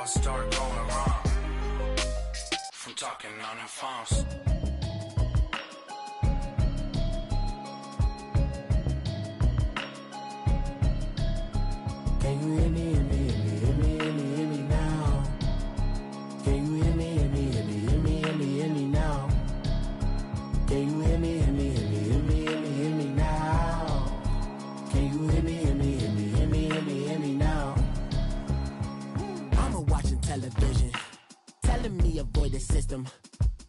start going wrong from talking on the phones. Can you hear me, hear me, hear me, hear me, hear me, hear me now? Can you hear me, hear me, hear me, hear me, hear me, hear me now? Can you hear me, hear me, hear me, hear me, hear me, hear me now? Can you hear me, hear me, hear me, hear me, hear me, hear me now? Mama watching television, telling me avoid the system.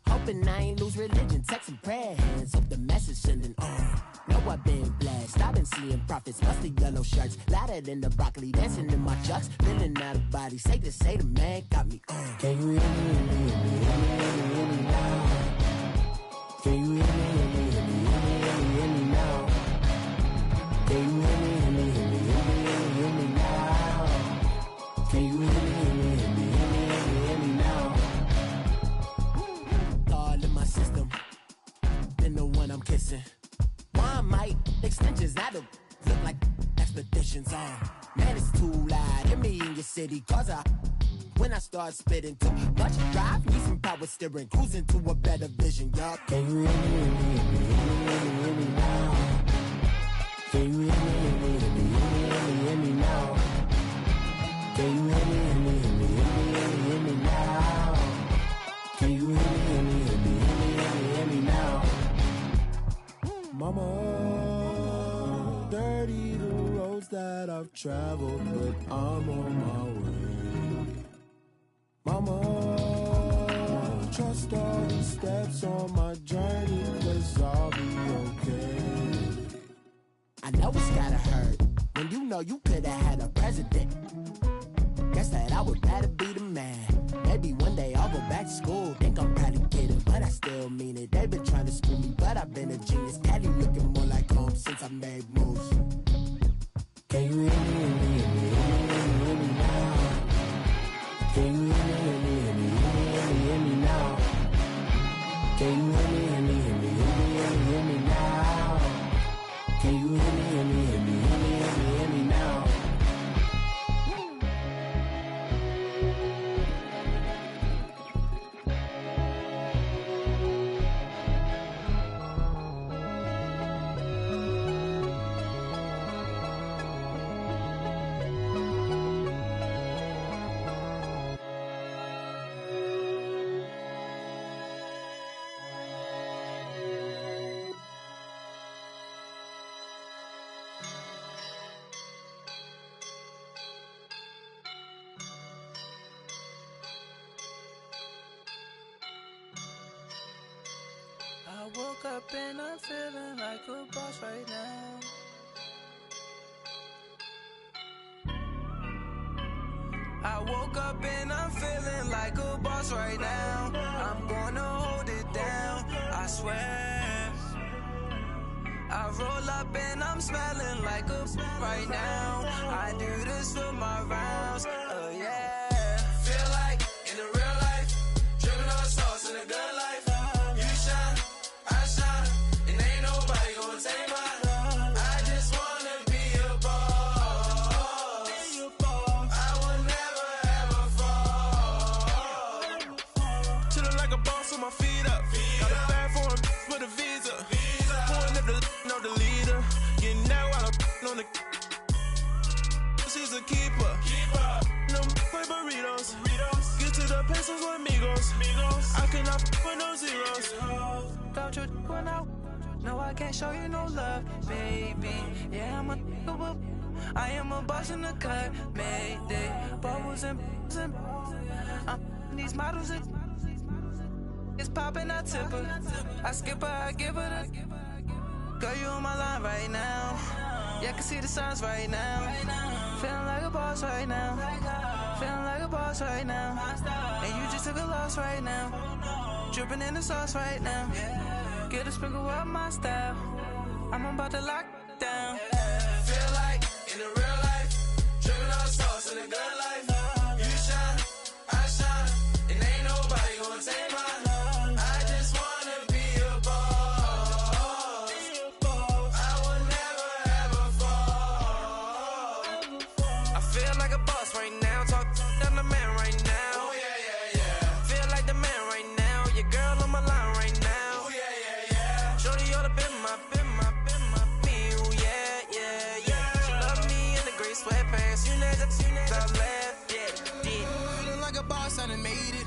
Hoping I ain't lose religion, texting prayer hands, hope the message sending on. Know I've been blessed, I've been seeing prophets, mustard yellow shirts, louder than the broccoli, dancing in my chucks, feeling out of body, safe to say the man got me on. Can you hear me, hear me, hear me, hear me, hear me, hear me now? Can you hear me, hear me, hear me, hear me, hear me, hear me now? Can you hear me, hear me, hear me, hear me, hear me, hear me now? Can you hear me, hear me, hear me, hear me, hear me, hear me now? All in my system, been the one I'm kissing. One might extensions that'll look like expeditions on. Man, it's too loud. Hear me in your city, cause when I start spitting too much drive, need some power steering, cruising to a better vision, y'all. Can you hear me, hear me, hear me, hear me, hear me, hear me now? Can you hear me, hear me, hear me, hear me, hear me, hear me now? Can you hear me, hear me, hear me, hear me, hear me, hear me now? Can you hear me, hear me, hear me, hear me, hear me, hear me now? Mama, dirty the roads that I've traveled, but I'm on my way. Mama, trust all the steps on my journey, 'cause I'll be okay. I know it's gotta hurt when you know you could've had a president. Guess that I would rather be the man. Maybe one day I'll go back to school. Think I'm probably kidding, but I still mean it. They've been trying to school me, but I've been a genius. Cali looking more like home since I made moves. Can you hear me, hear me, hear me, hear me, hear me, hear me now? Can you hear me, hear me, hear me, hear me, hear me, hear me now? Can you hear me, hear me, hear me, hear me, hear me, hear me now? Can you hear me, hear me, hear me, hear me, hear me, hear me now? I woke up and I'm feeling like a boss right now. I woke up and I'm feeling like a boss right now. I'm gonna hold it down, I swear. I roll up and I'm smelling like a right now. I do this for my rounds, yeah. Feel like in the real life, dripping on sauce in a good life. You shine, I shine, and ain't nobody gonna take mine. I just wanna be a boss. I will never ever fall. Chillin' like a boss with my feet up. Got a bag for him with a visa. Pulling up the know the leader. Getting that while I'm on the. She's a keeper. No play burritos. Get to the pesos with amigos. I cannot with no zeros. Don't you when no, I can't show you no love, baby. Yeah, I am a boss in the cut, Mayday. Bubbles and these models it's popping, I tip her. I skip her, I give her the. Girl, you on my line right now. Yeah, I can see the signs right now. Feeling like a boss right now. Feeling like a boss right now. And you just took a loss right now. Dripping in the sauce right now. Get a sprinkle up my style. I'm about to lock down. Feel like in the real life, dripping on sauce in the good life. You shine, I shine, and ain't nobody gonna take mine. I just wanna be a boss. I will never ever fall. I feel like a boss right now. Talk to the man right now. top left, yeah, feeling like a boss, I done made it.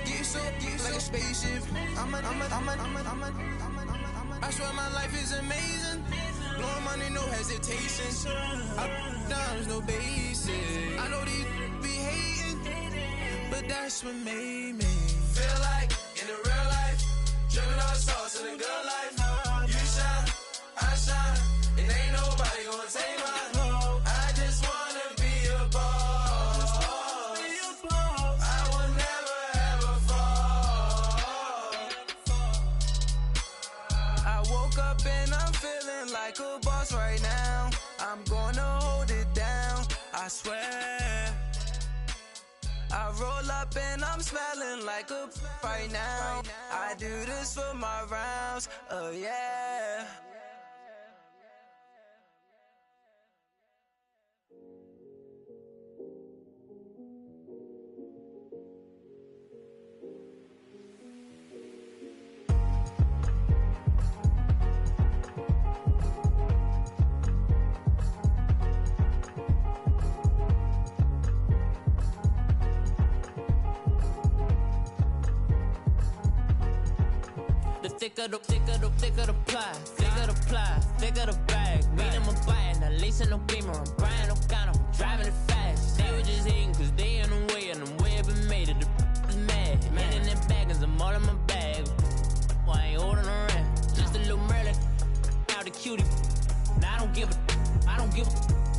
Get so like a spaceship. I swear my life is amazing. Blowing money, no hesitation. Up, downs, no basic. I know these be hating, but that's what made me feel like in the real life. Dripping all sauce in the good life. You shine, I shine, and ain't nobody gonna take mine. I just wanna be a boss. I will never ever fall. I woke up and I'm feeling like a boss right now. I'm gonna hold it down, I swear. I roll up and I'm smelling like a right now. I do this for my rounds, oh yeah. Thicker the pie, thicker the bag. Meet them a buy, not leasing no beamer. I'm buying no counter, I'm driving it fast. They were just hating cause they in the way, and the way I've been made it. The is mad, man in them baggins, I'm all in my bag. Well, I ain't holding around, just a little Merlin. Now the cutie, now I don't give a.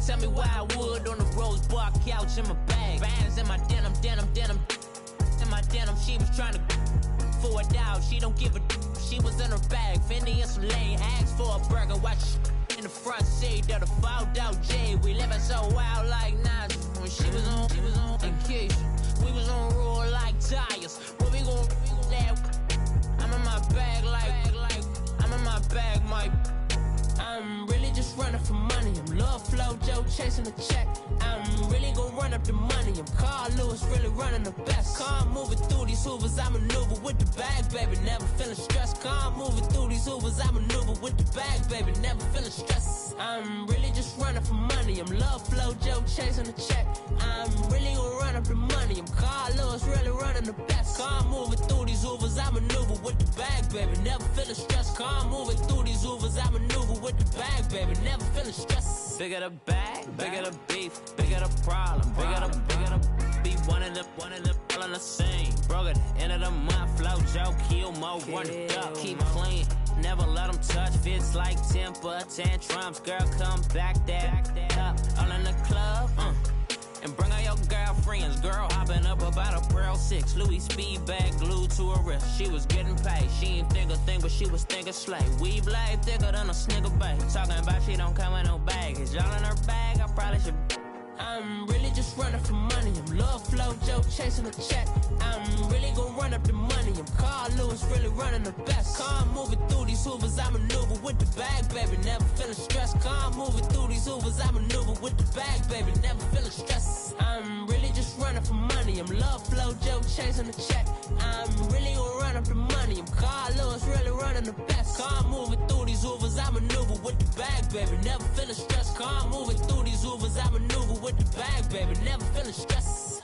Tell me why I would on the rose bar couch in my bag. Bands in my denim. In my denim, she was trying to for a doubt, she don't give a. She was in her bag, Fendi and some lane, asked for a burger, watch in the front seat of the fouled out J. We living so wild like Nas. When she was on vacation, we was on roll like tires. What we gon' that? I'm in my bag like I'm in my bag, Mike. I'm really just running for money. I'm Love Flow Joe chasing the check. I'm really gon' run up the money. I'm Carl Lewis, really running the best. Car moving through these Hoovers, I maneuver with the bag, baby. Never feeling stressed. Car moving through these Hoovers, I maneuver with the bag, baby. Never feeling stressed. I'm really just running for money. I'm Love Flow Joe chasing the check. I'm really gon' run up the money. I'm Carl Lewis, really running the best. Car moving through these Hoovers, I maneuver with the bag, baby. Never feeling stressed. Car moving through these Hoovers, I maneuver with the bag, baby. Never feeling stressed. Bigger the bag, bigger the beef, bigger the problem, bigger the be one of the all in the same. Broke at the end of the month, flow Joe, kill mo, run it up, keep clean. Never let them touch, fits like temper tantrums. Girl, come back that up, all in the club, and bring all your girlfriends. Girl hopping up about a Pearl 6 Louis speed bag glued to her wrist. She was getting paid, she ain't think a thing, but she was thinking slay. We blade thicker than a snicker bag. Talking about she don't come with no baggage. Y'all in her bag, I probably should. I'm really just running for money. I'm Love Flow Joe chasing the check. I'm really gon' run up the money. I'm Carl Lewis, really running the best. Car moving through these Hoovers, I maneuver with the bag, baby. Never feeling stressed. Car moving through these Hoovers, I maneuver with the bag, baby. Never feeling stressed. I'm really just running for money. I'm Love Flow Joe chasing the check. I'm really gon' run up the money. I'm Carl Lewis, really running the best. Car moving through these Hoovers, I maneuver with the bag, baby. Never feeling stressed. Car moving through these Hoovers, I maneuver with the bag, baby. Never feeling stressed.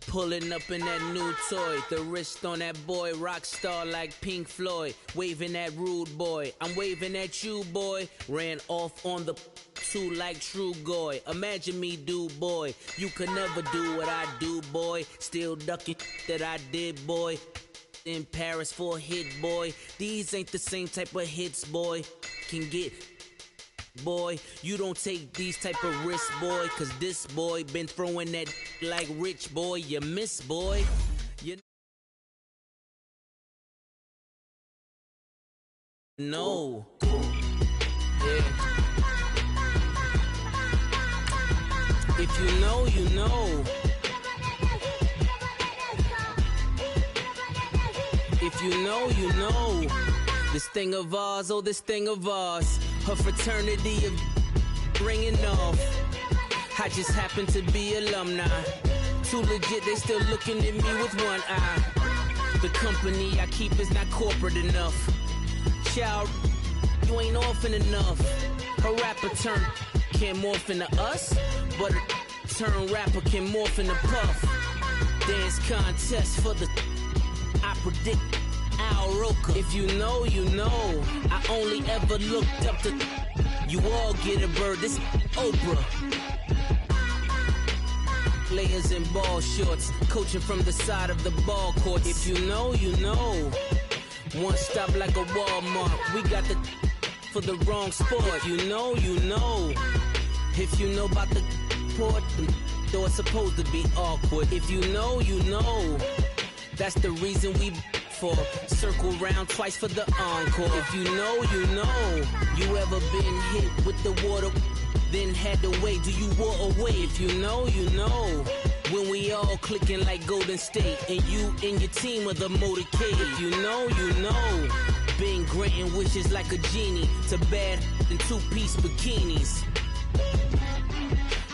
Pulling up in that new toy, the wrist on that boy, rock star like Pink Floyd, waving at rude boy, I'm waving at you boy, ran off on the two like True Goy, imagine me do boy, you could never do what I do boy, still ducking that I did boy, in Paris for a hit boy, these ain't the same type of hits boy, can get boy, you don't take these type of risks, boy, cause this boy been throwing that like rich boy, you miss, boy. You know. Yeah. If you know, you know. If you know, you know. This thing of ours, oh, this thing of ours. Her fraternity of ringing off. How I just happen to be alumni. Too legit, they still looking at me with one eye. The company I keep is not corporate enough. Child, you ain't orphan enough. A rapper turn can't morph into us, but a turn rapper can morph into Puff. Dance contest for the I predict Al Roker. If you know, you know. I only ever looked up to you all get a bird. This Oprah. Players in ball shorts, coaching from the side of the ball court. If you know, you know. One stop like a Walmart. We got the for the wrong sport. You know, you know. If you know about the port, though it's supposed to be awkward. If you know, you know. That's the reason we for circle round twice for the encore. If you know, you know. You ever been hit with the water, then had to wait? Do you walk away? If you know, you know. When we all clicking like Golden State, and you and your team are the motorcade. If you know, you know. Been granting wishes like a genie to bad in two-piece bikinis.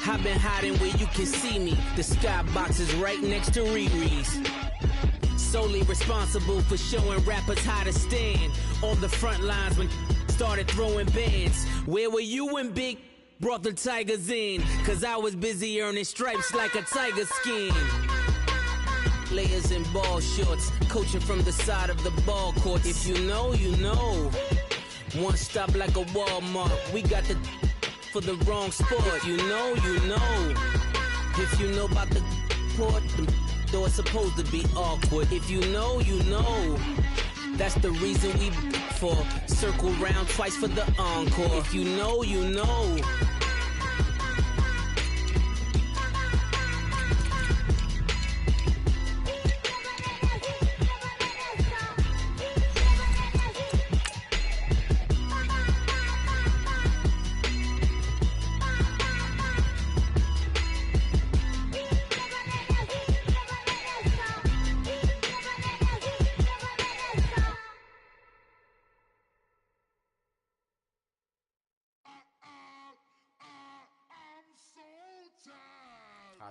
I've been hiding where you can see me. The skybox is right next to Riri's. Solely responsible for showing rappers how to stand on the front lines when started throwing bands. Where were you when Big brought the Tigers in? Cause I was busy earning stripes like a tiger skin. Players in ball shorts, coaching from the side of the ball court. If you know, you know. One stop like a Walmart. We got the for the wrong sport. If you know, you know. If you know about the port, though it's supposed to be awkward. If you know, you know. That's the reason we for circle round twice for the encore. If you know, you know.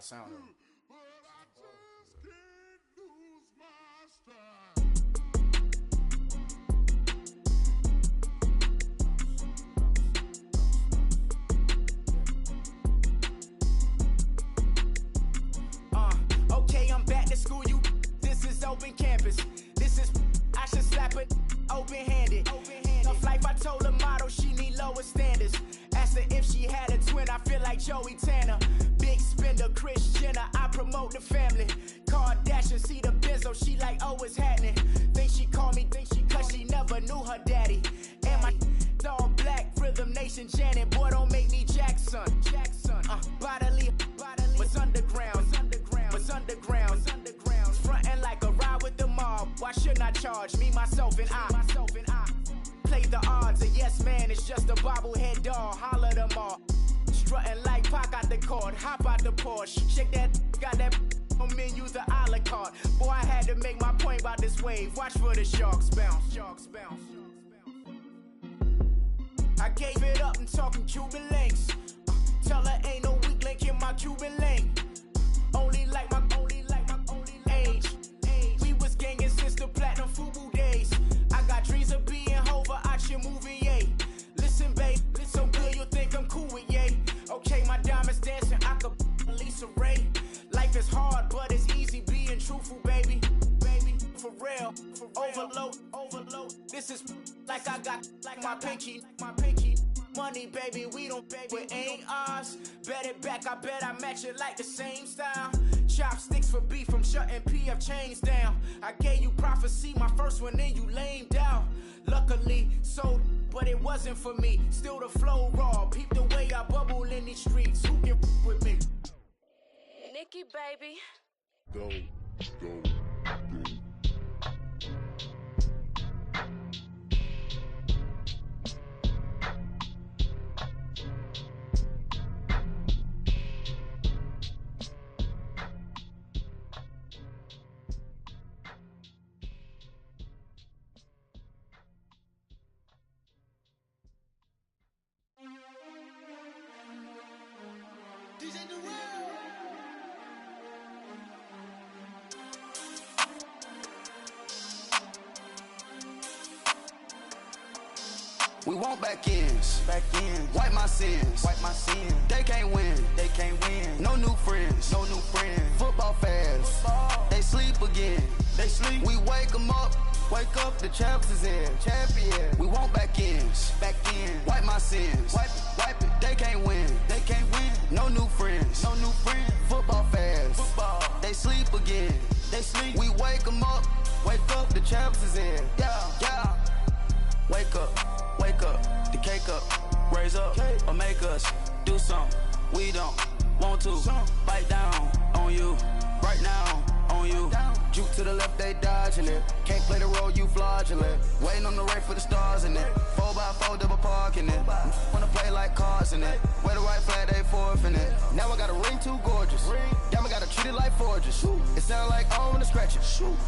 Sound okay, I'm back to school, you. This is open campus. This is, I should slap it open-handed. Tough life, I told her motto, she need lower standards. Asked her if she had a twin, I feel like Joey Tanner. Big spender, Kris Jenner, I promote the family. Kardashian, see the benzo, she like, oh, it's happening. Think she call me, cause she never knew her daddy. And my all black, Rhythm Nation, Janet, boy, don't make me Jackson. Bodily, what's underground, what's underground, frontin' like a ride with the mob. Why shouldn't I charge me, myself, and I? Play the odds, a yes man, it's just a bobblehead doll, holler them all. Strutting like Pac out the court, hop out the Porsche, shake that, got that on menu, the a la carte. Boy, I had to make my point about this wave, watch for the sharks bounce. I gave it up and talking Cuban links. Tell her ain't no weak link in my Cuban link. Only like my age. We was gangin' since the platinum FUBU days. I got dreams of being Hova out your movie, yay. Listen, babe, so good you'll think I'm cool with yay. Okay, my diamonds dancing, I could Lisa Ray. Life is hard, but it's easy being truthful, baby. For real, overload. This is like I got like my pinky. Money, baby, we don't pay, it ain't ours. Bet it back, I bet I match it like the same style. Chopsticks for beef from shutting PF chains down. I gave you prophecy, my first one, then you lamed out. Luckily, sold, but it wasn't for me. Still the flow raw, peep the way I bubble in these streets. Who can with me? Nikki, baby. Go. We want back ends, wipe my sins, They can't win, No new friends, Football fans, they sleep again, We wake them up, the champs is in, We want back ends, wipe my sins, wipe it, They can't win, No new friends, Football fans, they sleep again, We wake them up, the champs is in, yeah. Wake up, the cake up, raise up, or make us do something we don't want to. Bite down on you, right now on you. Juke to the left, they dodging it. Can't play the role, you fraudulent. Waiting on the race for the stars in it. 4x4 double parking it. Wanna play like cars in it. Wear the right flag, they forfeiting it. Now I got a ring too gorgeous. Damn, I gotta treat it like forges. It sound like I don't wanna scratch it.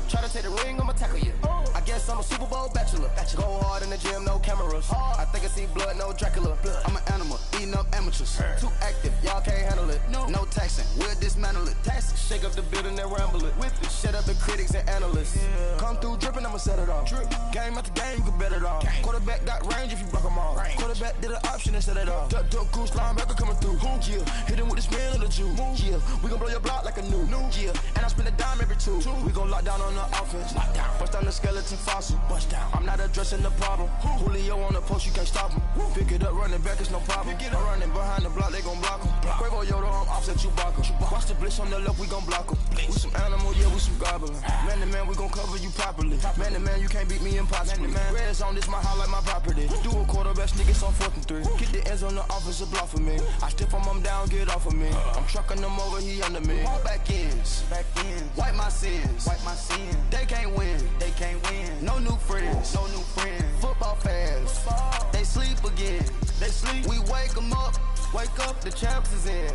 Try to take the ring, I'ma tackle you. I guess I'm a Super Bowl bachelor. Go hard in the gym, no cameras. I think I see blood, no Dracula. I'm an animal, eating up amateurs. Too active, y'all can't handle it. No taxing, we'll dismantle it. Shake up the building and ramble it. With it, shut up the critics and analysts. Come through dripping, I'ma set it off. Game after game, you can bet it off. Quarterback got range if you block them off. Quarterback did an option and set it off. Duck goose linebacker coming through. Yeah, hit him with the spin of the Jew. Yeah, we gon' blow your block like a new. Yeah, and I spend a dime every two. We gon' lock down on the offense. Bust down the skeleton fossil. Bust down. I'm not addressing the problem. Julio on the post, you can't stop him. Pick it up, running back, it's no problem. I'm running behind the block, they gon' block him. Quavo Yoda, I'm offset Chewbacca. Watch the blitz on the left, we gon' block him. We some animal, yeah, we some goblin. Man to man, we gon' cover you properly. Man to man, you can't beat me impossibly. Red zone, this my highlight, my property. Do a quarterback, niggas on 4th and 3. Get the ends on the offensive block for me. I stiff him, I'm down, get off of me. I'm trucking them over, he under me. Walk back ends, wipe my sins, They can't win, No new friends, Football fans, they sleep again, We wake them up, the champs is in,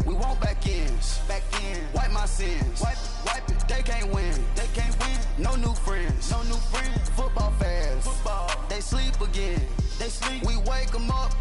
We want back ends, wipe my sins, wipe it, They can't win, No new friends, Football fans, they sleep again, We wake them up,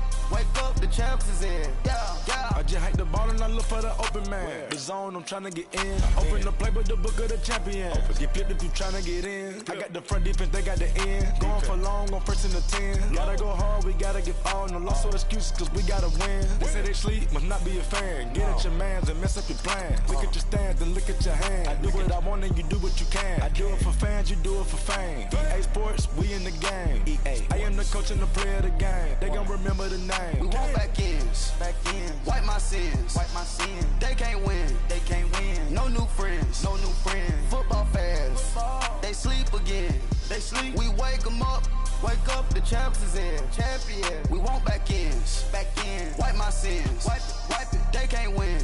the champs is in, yeah. I just hike the ball and I look for the open man. The zone, I'm tryna get in. Open the play with the book of the champion. Get flipped if you tryna get in. I got the front defense, they got the end. Going for long, on 1st and the 10. Gotta go hard, we gotta give all. No loss or excuses, cause we gotta win. They say they sleep, must not be a fan. Get at your mans and mess up your plans. Look at your stands and look at your hands. I do what I want and you do what you can. I do it for fans, you do it for fame. EA Sports, we in the game. I am the coach and the player of the game. They gon' remember the name. We want back ends, wipe my sins, They can't win, No new friends, Football fans, they sleep again, We wake them up, the champs is in, We want back ends, wipe my sins, wipe it, They can't win,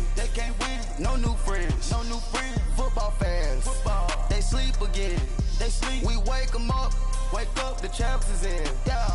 No new friends, Football fans, they sleep again, We wake them up, the champs is in, yeah.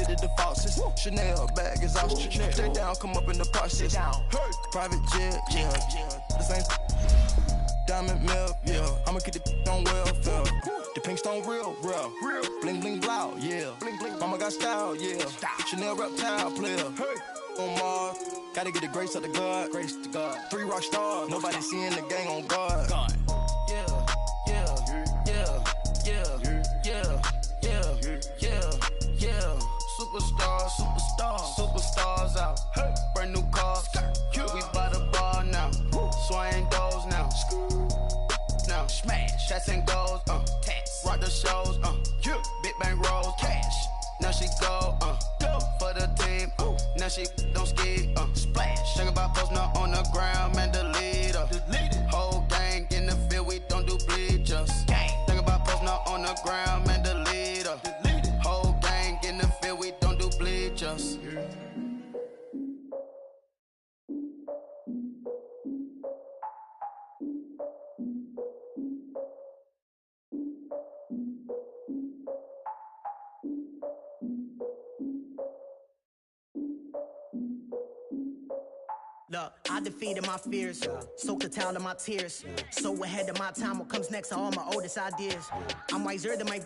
did the faucets. Chanel bag is ostrich. Stay down, come up in the process. Hey. Private jet, yeah. The same diamond milk, yeah. I'ma keep the on welfare. The pink stone real. Bling bling blow, yeah. Bling bling. Mama got style, yeah. Chanel reptile player. Hey. On Mars, gotta get the grace of the God. 3 rock stars, nobody seeing the gang on guard. Superstars out. Hey. Brand new cars. We by the bar now. Swaying doors now. Now smash. Shots and goals. Rock the shows. Big bang rolls. Cash. Now she go. For the team. Now she don't ski. Splash. Think about posting up on the ground, man. The leader. Whole gang in the field. We don't do bleachers. Think about posting up on the ground, man. The leader. Whole gang in the field. We don't do bleachers. Look, I defeated my fears, soaked a towel in my tears. So ahead of my time, what comes next are all my oldest ideas. I'm wiser than my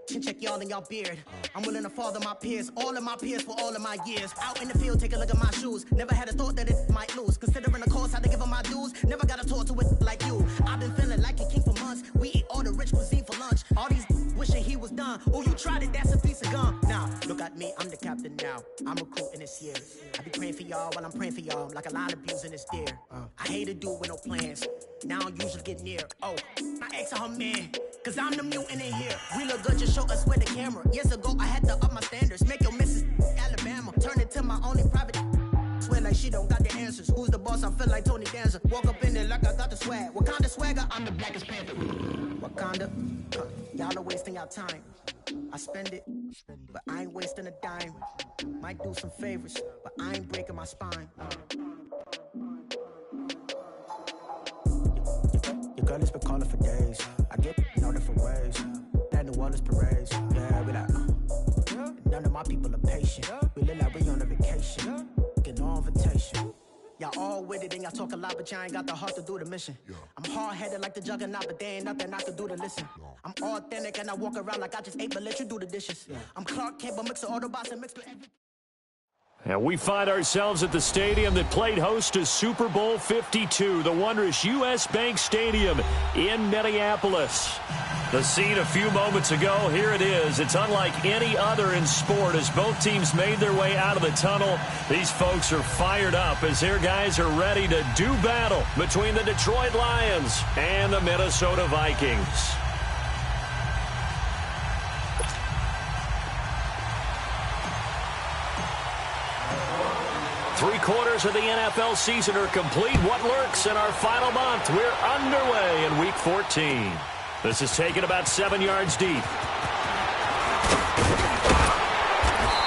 chin check y'all in y'all beard. I'm willing to father my peers, all of my peers for all of my years. Out in the field, take a look at my shoes. Never had a thought that it might lose. Considering the cost, had to give them my dues. Never got a talk to it like you. I've been feeling like a king for months. We eat all the rich cuisine for lunch. All these wishing he was done. Oh, you tried it, that's a piece of gum. Now, look at me, I'm the captain now. I'm recruiting this year. I be praying for y'all while I'm praying for y'all. Like a lot of abusing this deer. I hate to do it with no plans. Now I usually get near. Oh, I ask her man, cause I'm the mutant in here. We look good, just show us where the camera. Years ago, I had to up my standards. Make your missus Alabama. Turn it to my only private. Swear like she don't got the answers. Who's the boss? I feel like Tony Danza. Walk up in there like I got the swag. Wakanda swagger, I'm the blackest panther. Wakanda, y'all are wasting your time. I spend it, but I ain't wasting a dime. Might do some favors, but I ain't breaking my spine. Your girl has been calling for days. I get no different ways. That New Orleans parades. Yeah, we like, none of my people are patient. We live like we on a vacation. Get no invitation. Y'all all with it and y'all talk a lot, but y'all ain't got the heart to do the mission. I'm hard-headed like the juggernaut, but there ain't nothing I can do to listen. I'm authentic and I walk around like I just ate, but let you do the dishes. I'm Clark Kent, but mix the Autobots and mix with everything. And we find ourselves at the stadium that played host to Super Bowl 52, the wondrous U.S. Bank Stadium in Minneapolis. The scene a few moments ago, here it is. It's unlike any other in sport as both teams made their way out of the tunnel. These folks are fired up as their guys are ready to do battle between the Detroit Lions and the Minnesota Vikings. Three-quarters of the NFL season are complete. What lurks in our final month? We're underway in Week 14. This is taken about 7 yards deep.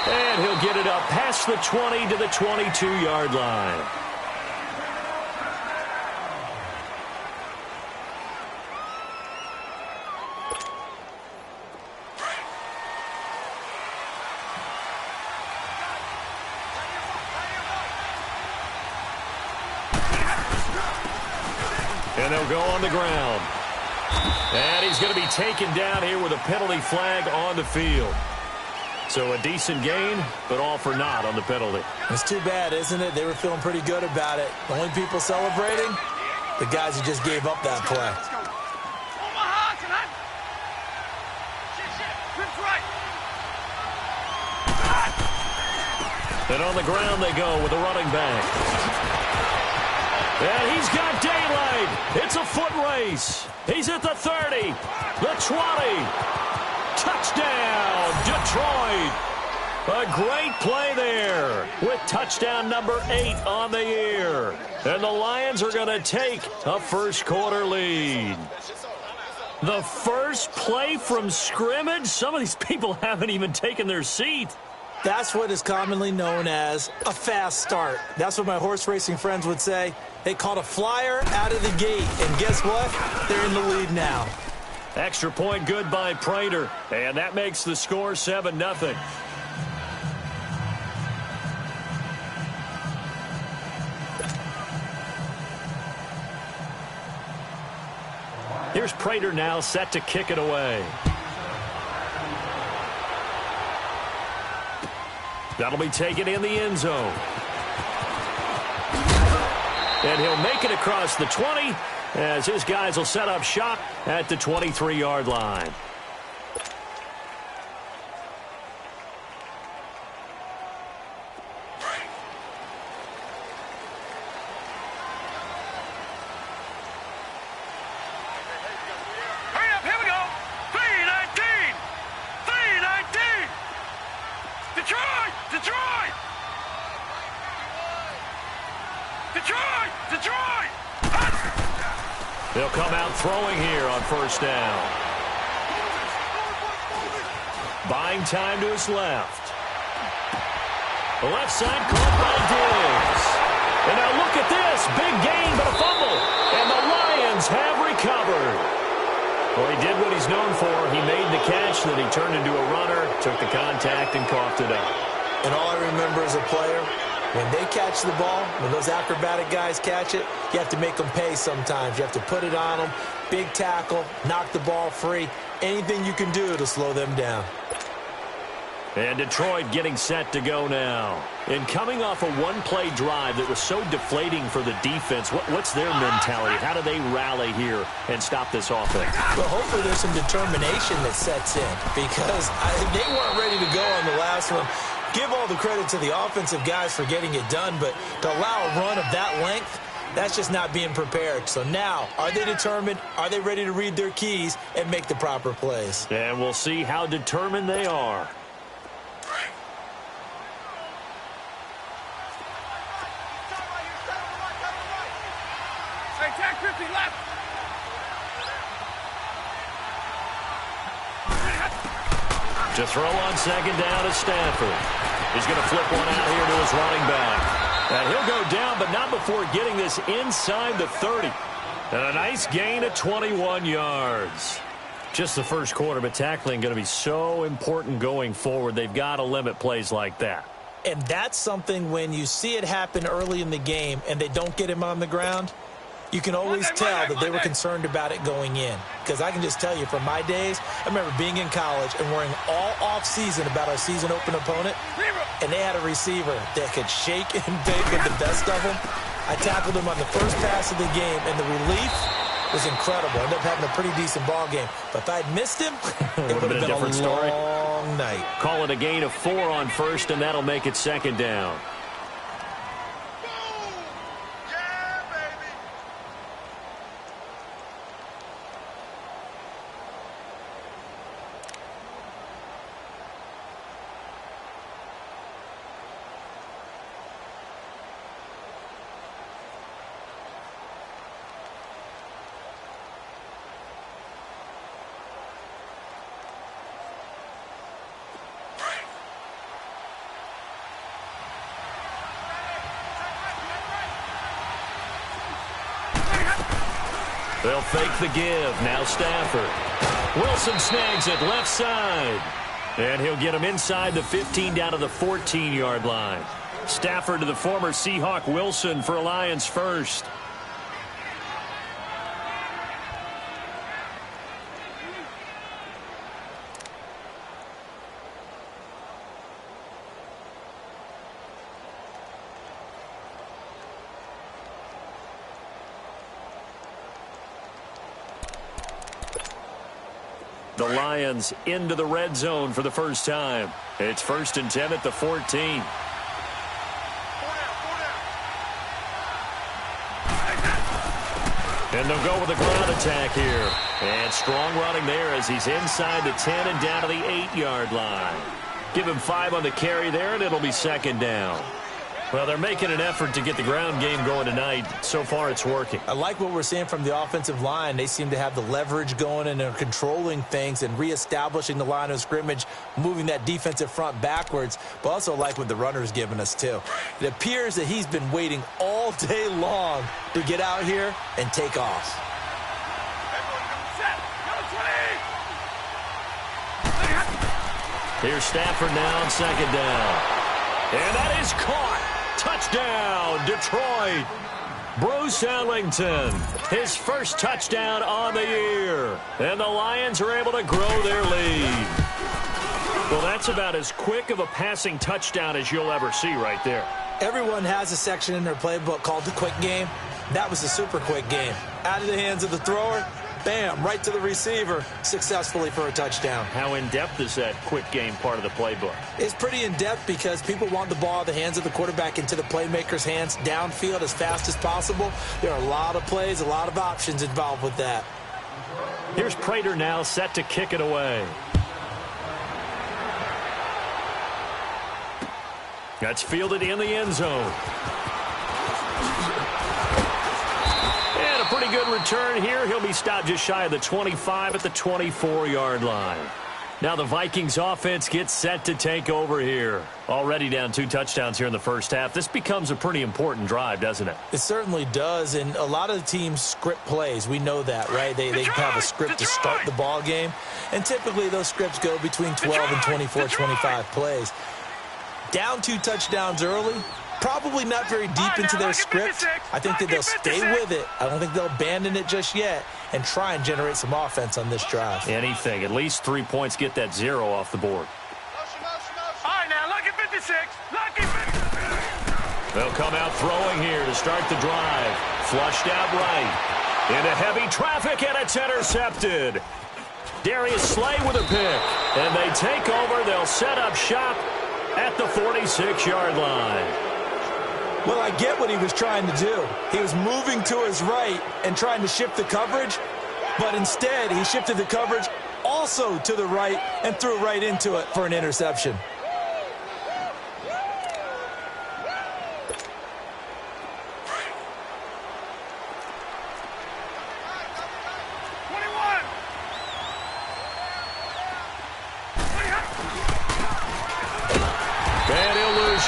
And he'll get it up past the 20 to the 22-yard line. And they'll go on the ground. And he's going to be taken down here with a penalty flag on the field. So a decent gain, but all for naught on the penalty. It's too bad, isn't it? They were feeling pretty good about it. The only people celebrating, the guys who just gave up that play. And on the ground they go with a running back. And he's got daylight. It's a foot race. He's at the 30, the 20. Touchdown, Detroit. A great play there with touchdown number 8 on the year. And the Lions are going to take a first-quarter lead. The first play from scrimmage? Some of these people haven't even taken their seat. That's what is commonly known as a fast start. That's what my horse racing friends would say. They caught a flyer out of the gate, and guess what? They're in the lead now. Extra point good by Prater, and that makes the score 7-0. Here's Prater now set to kick it away. That'll be taken in the end zone. And he'll make it across the 20 as his guys will set up shop at the 23-yard line. They'll come out throwing here on first down. Buying time to his left. The left side caught by Diggs. And now look at this. Big gain, but a fumble. And the Lions have recovered. Well, he did what he's known for. He made the catch, then he turned into a runner, took the contact, and coughed it up. And all I remember as a player, when they catch the ball, when those acrobatic guys catch it, you have to make them pay sometimes. You have to put it on them, big tackle, knock the ball free, anything you can do to slow them down. And Detroit getting set to go now. And coming off a one-play drive that was so deflating for the defense, what's their mentality? How do they rally here and stop this offense? Well, hopefully there's some determination that sets in because they weren't ready to go on the last one. Give all the credit to the offensive guys for getting it done, but to allow a run of that length, that's just not being prepared. So now, are they determined? Are they ready to read their keys and make the proper plays? And we'll see how determined they are. Hey, tag 50 left. To throw on second down is Stafford. He's going to flip one out here to his running back. And he'll go down, but not before getting this inside the 30. And a nice gain of 21 yards. Just the first quarter, but tackling going to be so important going forward. They've got to limit plays like that. And that's something when you see it happen early in the game and they don't get him on the ground, you can always tell that they were concerned about it going in. Because I can just tell you from my days, I remember being in college and worrying all off-season about our season open opponent, and they had a receiver that could shake and bake with the best of them. I tackled him on the first pass of the game, and the relief was incredible. I ended up having a pretty decent ball game. But if I'd missed him, it would have been a different story. Long night. Call it a gain of 4 on first, and that'll make it second down. They'll fake the give. Now Stafford. Wilson snags it left side. And he'll get him inside the 15 down to the 14-yard line. Stafford to the former Seahawk Wilson for Lions first. The Lions into the red zone for the first time. It's 1st and 10 at the 14. And they'll go with a ground attack here. And strong running there as he's inside the 10 and down to the 8-yard line. Give him 5 on the carry there, and it'll be second down. Well, they're making an effort to get the ground game going tonight. So far, it's working. I like what we're seeing from the offensive line. They seem to have the leverage going, and they're controlling things and reestablishing the line of scrimmage, moving that defensive front backwards, but also like what the runner's giving us, too. It appears that he's been waiting all day long to get out here and take off. Here's Stafford now on second down. And that is caught. Touchdown, Detroit. Bruce Ellington, his first touchdown on the year. And the Lions are able to grow their lead. Well, that's about as quick of a passing touchdown as you'll ever see right there. Everyone has a section in their playbook called the quick game. That was a super quick game. Out of the hands of the thrower, bam, right to the receiver, successfully for a touchdown. How in-depth is that quick game part of the playbook? It's pretty in-depth because people want the ball out of the hands of the quarterback into the playmaker's hands downfield as fast as possible. There are a lot of plays, a lot of options involved with that. Here's Prater now set to kick it away. That's fielded in the end zone. And a pretty good return here. He'll be stopped just shy of the 25 at the 24-yard line. Now the Vikings offense gets set to take over here. Already down 2 touchdowns here in the first half. This becomes a pretty important drive, doesn't it? It certainly does, and a lot of the teams script plays. We know that, right? They have a script to start the ball game, and typically those scripts go between 12 and 24, 25 plays. Down 2 touchdowns early, probably not very deep into their script. I think that they'll stay with it. I don't think they'll abandon it just yet and try and generate some offense on this drive. Anything. At least 3 points, get that 0 off the board. All right, now, lucky 56. Lucky 56. They'll come out throwing here to start the drive. Flushed out right. Into heavy traffic, and it's intercepted. Darius Slay with a pick. And they take over. They'll set up shop at the 46-yard line. Well, I get what he was trying to do. He was moving to his right and trying to shift the coverage, but instead he shifted the coverage also to the right and threw right into it for an interception.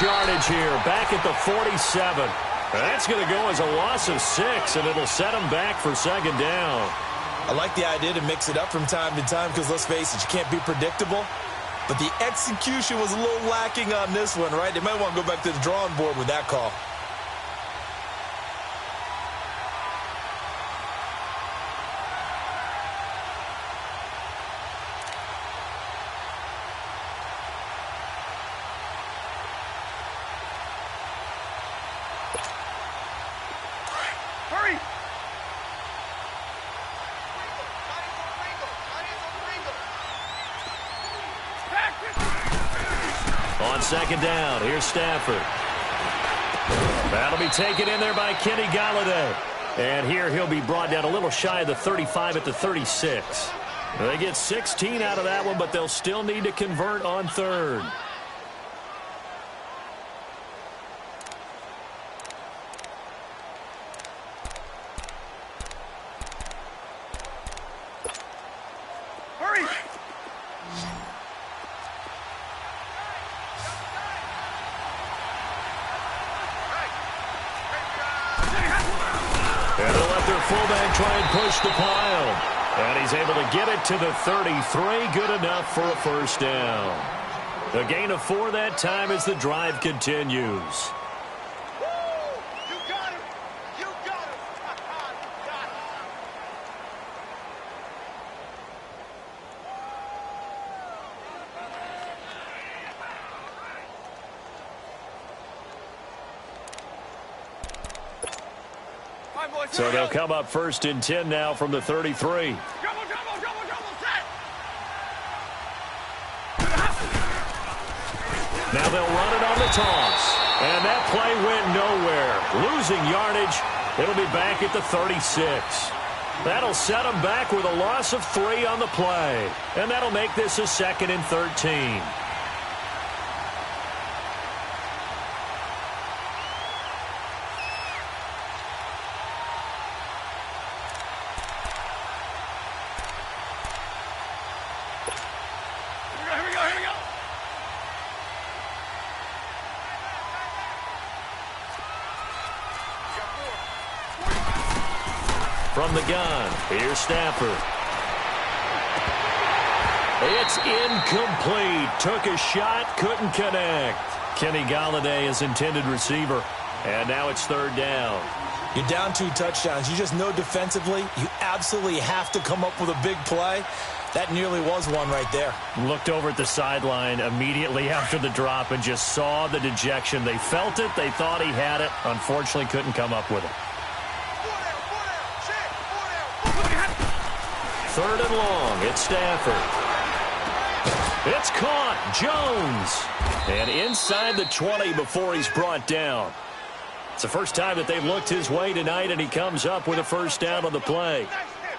Yardage here, back at the 47. That's going to go as a loss of 6, and it'll set them back for second down. I like the idea to mix it up from time to time because, let's face it, you can't be predictable. But the execution was a little lacking on this one, right? They might want to go back to the drawing board with that call. On second down, here's Stafford. That'll be taken in there by Kenny Golladay. And here he'll be brought down a little shy of the 35 at the 36. They get 16 out of that one, but they'll still need to convert on third. Try and push the pile. And he's able to get it to the 33. Good enough for a first down. A gain of 4 that time as the drive continues. So they'll come up first and 10 now from the 33. Now they'll run it on the toss. And that play went nowhere. Losing yardage. It'll be back at the 36. That'll set them back with a loss of 3 on the play. And that'll make this a 2nd and 13. From the gun, here's Stafford. It's incomplete. Took a shot, couldn't connect. Kenny Golladay is intended receiver. And now it's third down. You're down 2 touchdowns. You just know defensively you absolutely have to come up with a big play. That nearly was one right there. Looked over at the sideline immediately after the drop and just saw the dejection. They felt it. They thought he had it. Unfortunately, couldn't come up with it. 3rd and long. It's Stafford. It's caught. Jones. And inside the 20 before he's brought down. It's the first time that they've looked his way tonight, and he comes up with a first down on the play.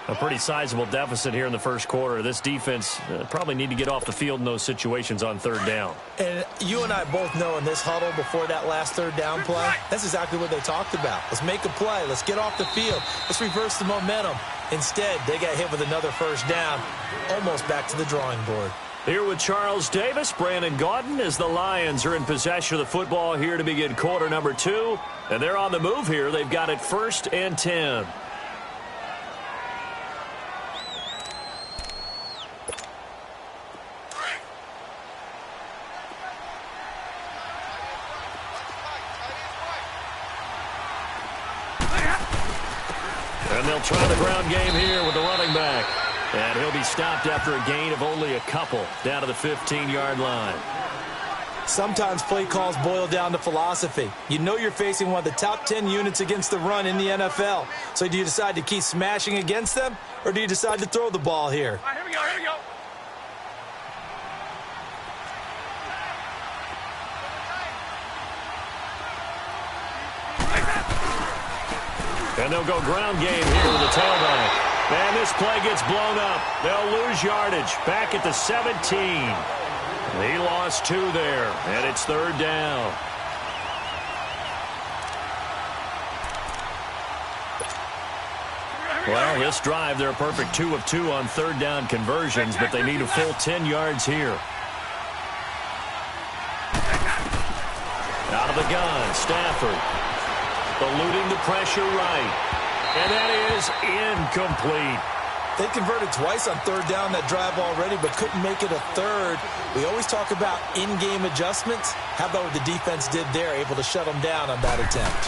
A pretty sizable deficit here in the first quarter. This defense probably need to get off the field in those situations on 3rd down. And you and I both know in this huddle before that last 3rd down play, that's exactly what they talked about. Let's make a play. Let's get off the field. Let's reverse the momentum. Instead, they got hit with another first down, almost back to the drawing board. Here with Charles Davis, Brandon Gaudin, as the Lions are in possession of the football here to begin quarter number 2. And they're on the move here. They've got it 1st and 10. And they'll try the ground game here with the running back. And he'll be stopped after a gain of only a couple down to the 15-yard line. Sometimes play calls boil down to philosophy. You know you're facing one of the top 10 units against the run in the NFL. So do you decide to keep smashing against them, or do you decide to throw the ball here? All right, here we go, here we go. And they'll go ground game here with the tailback. And this play gets blown up. They'll lose yardage back at the 17. He lost 2 there, and it's 3rd down. Well, this drive, they're a perfect 2 of 2 on 3rd down conversions, but they need a full 10 yards here. Out of the gun, Stafford. Eluding the pressure right. And that is incomplete. They converted twice on 3rd down that drive already, but couldn't make it a 3rd. We always talk about in-game adjustments. How about what the defense did there, able to shut them down on that attempt?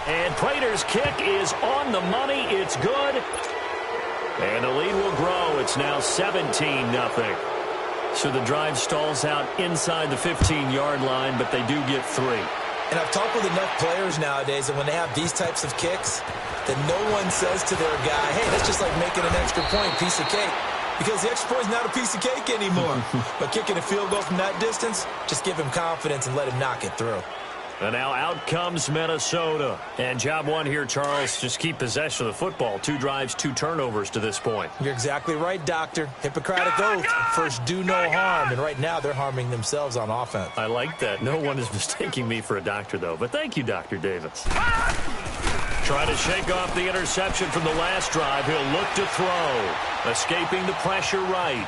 And Prater's kick is on the money. It's good. And the lead will grow. It's now 17-0. So the drive stalls out inside the 15-yard line, but they do get 3. And I've talked with enough players nowadays that when they have these types of kicks, that no one says to their guy, hey, that's just like making an extra point, piece of cake. Because the extra point is not a piece of cake anymore. But kicking a field goal from that distance, just give him confidence and let him knock it through. And now out comes Minnesota. And job one here, Charles, just keep possession of the football. 2 drives, 2 turnovers to this point. You're exactly right, Doctor. Hippocratic oath. First, do no harm. And right now, they're harming themselves on offense. I like that. No one is mistaking me for a doctor, though. But thank you, Dr. Davis. Trying to shake off the interception from the last drive. He'll look to throw. Escaping the pressure right.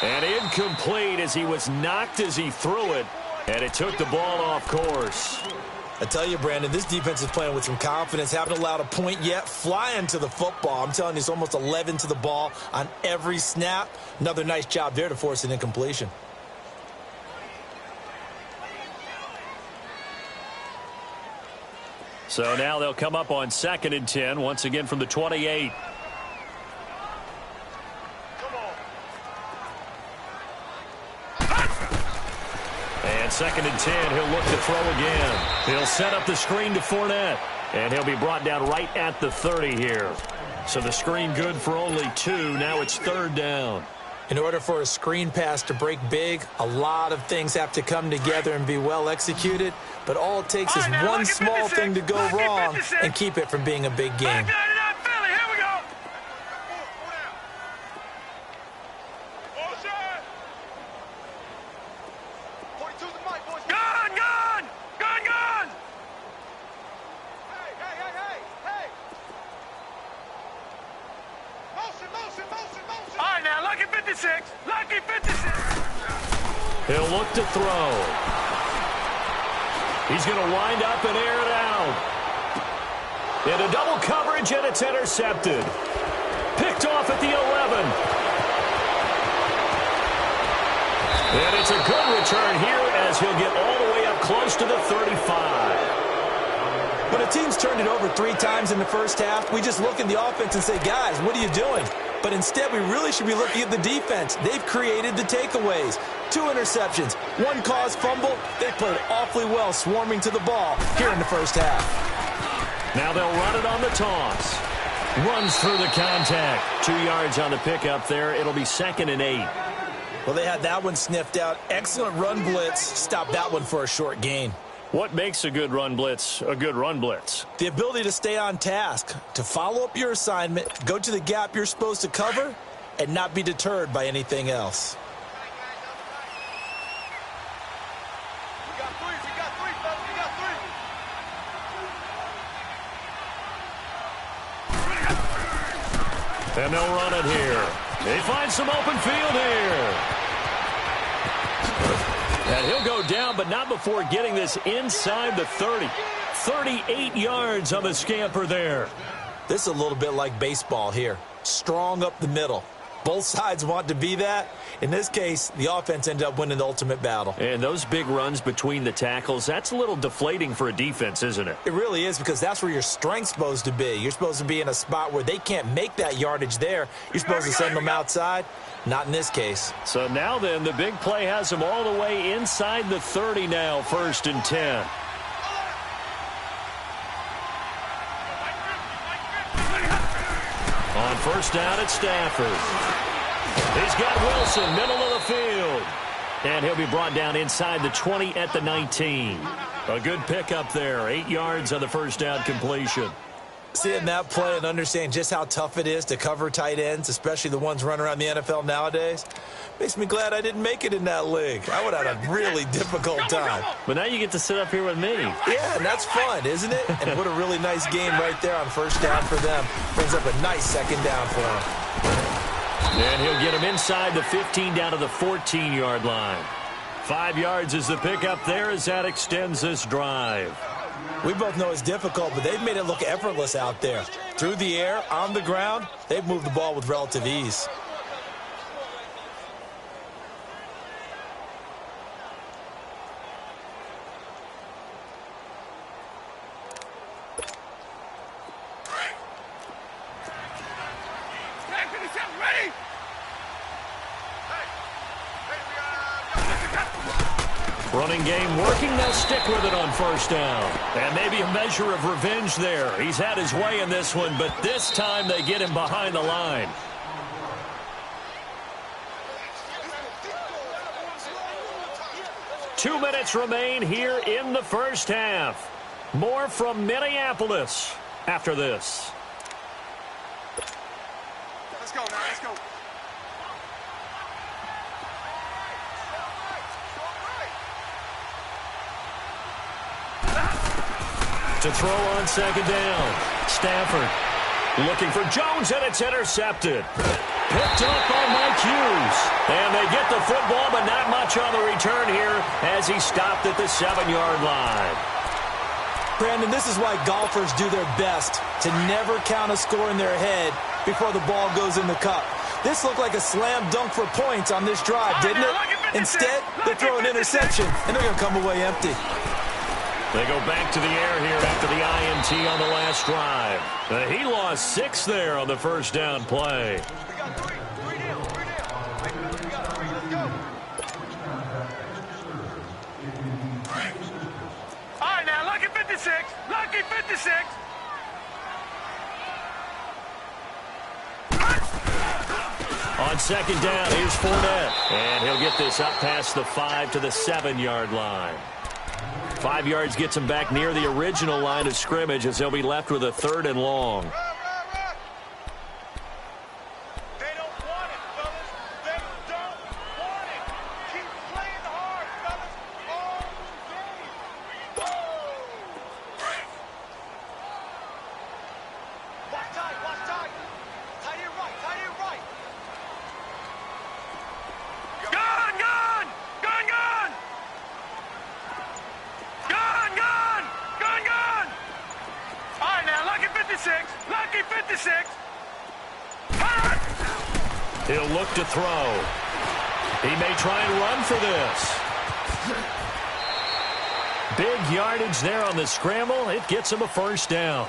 And incomplete as he was knocked as he threw it. And it took the ball off course. I tell you, Brandon, this defense is playing with some confidence. Haven't allowed a point yet. Flying to the football. I'm telling you, it's almost 11 to the ball on every snap. Another nice job there to force an incompletion. So now they'll come up on 2nd and 10, once again from the 28. And 2nd and 10, he'll look to throw again. He'll set up the screen to Fournette. And he'll be brought down right at the 30 here. So the screen good for only 2. Now it's 3rd down. In order for a screen pass to break big, a lot of things have to come together and be well executed. But all it takes is one small thing to go wrong and keep it from being a big game. He'll look to throw. He's going to wind up and air it out. Into double coverage, and it's intercepted. Picked off at the 11. And it's a good return here as he'll get all the way up close to the 35. When a team's turned it over 3 times in the first half, we just look at the offense and say, guys, what are you doing? But instead, we really should be looking at the defense. They've created the takeaways. 2 interceptions, 1 caused fumble. They played awfully well swarming to the ball here in the first half. Now they'll run it on the toss. Runs through the contact. 2 yards on the pickup there. It'll be 2nd and 8. Well, they had that one sniffed out. Excellent run blitz. Stopped that one for a short gain. What makes a good run blitz a good run blitz? The ability to stay on task, to follow up your assignment, go to the gap you're supposed to cover, and not be deterred by anything else. We got 3, fellas. We got 3. And they'll run it here. They find some open field here. And he'll go down, but not before getting this inside the 30. 38 yards on the scamper there. This is a little bit like baseball here. Strong up the middle. Both sides want to be that. In this case, the offense ended up winning the ultimate battle. And those big runs between the tackles, that's a little deflating for a defense, isn't it? It really is, because that's where your strength's supposed to be. You're supposed to be in a spot where they can't make that yardage there. You're supposed to send them outside. Not in this case. So now then, the big play has them all the way inside the 30 now, 1st and 10. On 1st down at Stafford. He's got Wilson, middle of the field. And he'll be brought down inside the 20 at the 19. A good pickup there. 8 yards on the 1st down completion. Seeing that play and understanding just how tough it is to cover tight ends, especially the ones running around the NFL nowadays, makes me glad I didn't make it in that league. I would have had a really difficult time. But now you get to sit up here with me. Yeah, and that's fun, isn't it? And what a really nice game right there on 1st down for them. Brings up a nice 2nd down for them. And he'll get him inside the 15 down to the 14-yard line. 5 yards is the pickup there as that extends this drive. We both know it's difficult, but they've made it look effortless out there. Through the air, on the ground, they've moved the ball with relative ease. Running game working, they'll stick with it on 1st down. And maybe a measure of revenge there. He's had his way in this one, but this time they get him behind the line. Two minutes remain here in the 1st half. More from Minneapolis after this. Let's go now, let's go. To throw on 2nd down. Stafford looking for Jones, and it's intercepted. Picked up by Mike Hughes. And they get the football, but not much on the return here as he stopped at the 7-yard line. Brandon, this is why golfers do their best to never count a score in their head before the ball goes in the cup. This looked like a slam dunk for points on this drive, didn't it? Instead, they throw an interception, and they're going to come away empty. They go back to the air here after the INT on the last drive. He lost 6 there on the 1st down play. We got 3 down. We got 3. Let's go. All right, now, lucky 56. Lucky 56. On 2nd down, here's Fournette. And he'll get this up past the 5 to the 7-yard line. 5 yards gets him back near the original line of scrimmage as they'll be left with a 3rd and long. They don't want it, fellas. They don't want it. Keep playing hard, fellas. All game. Watch tight, watch tight. Tight end right, tight end right. Gun, gun! Gun, gun! Gun, gun! Gun, gun! All right, now, lucky 56. Lucky 56. He'll look to throw. He may try and run for this. Big yardage there on the scramble. It gets him a first down.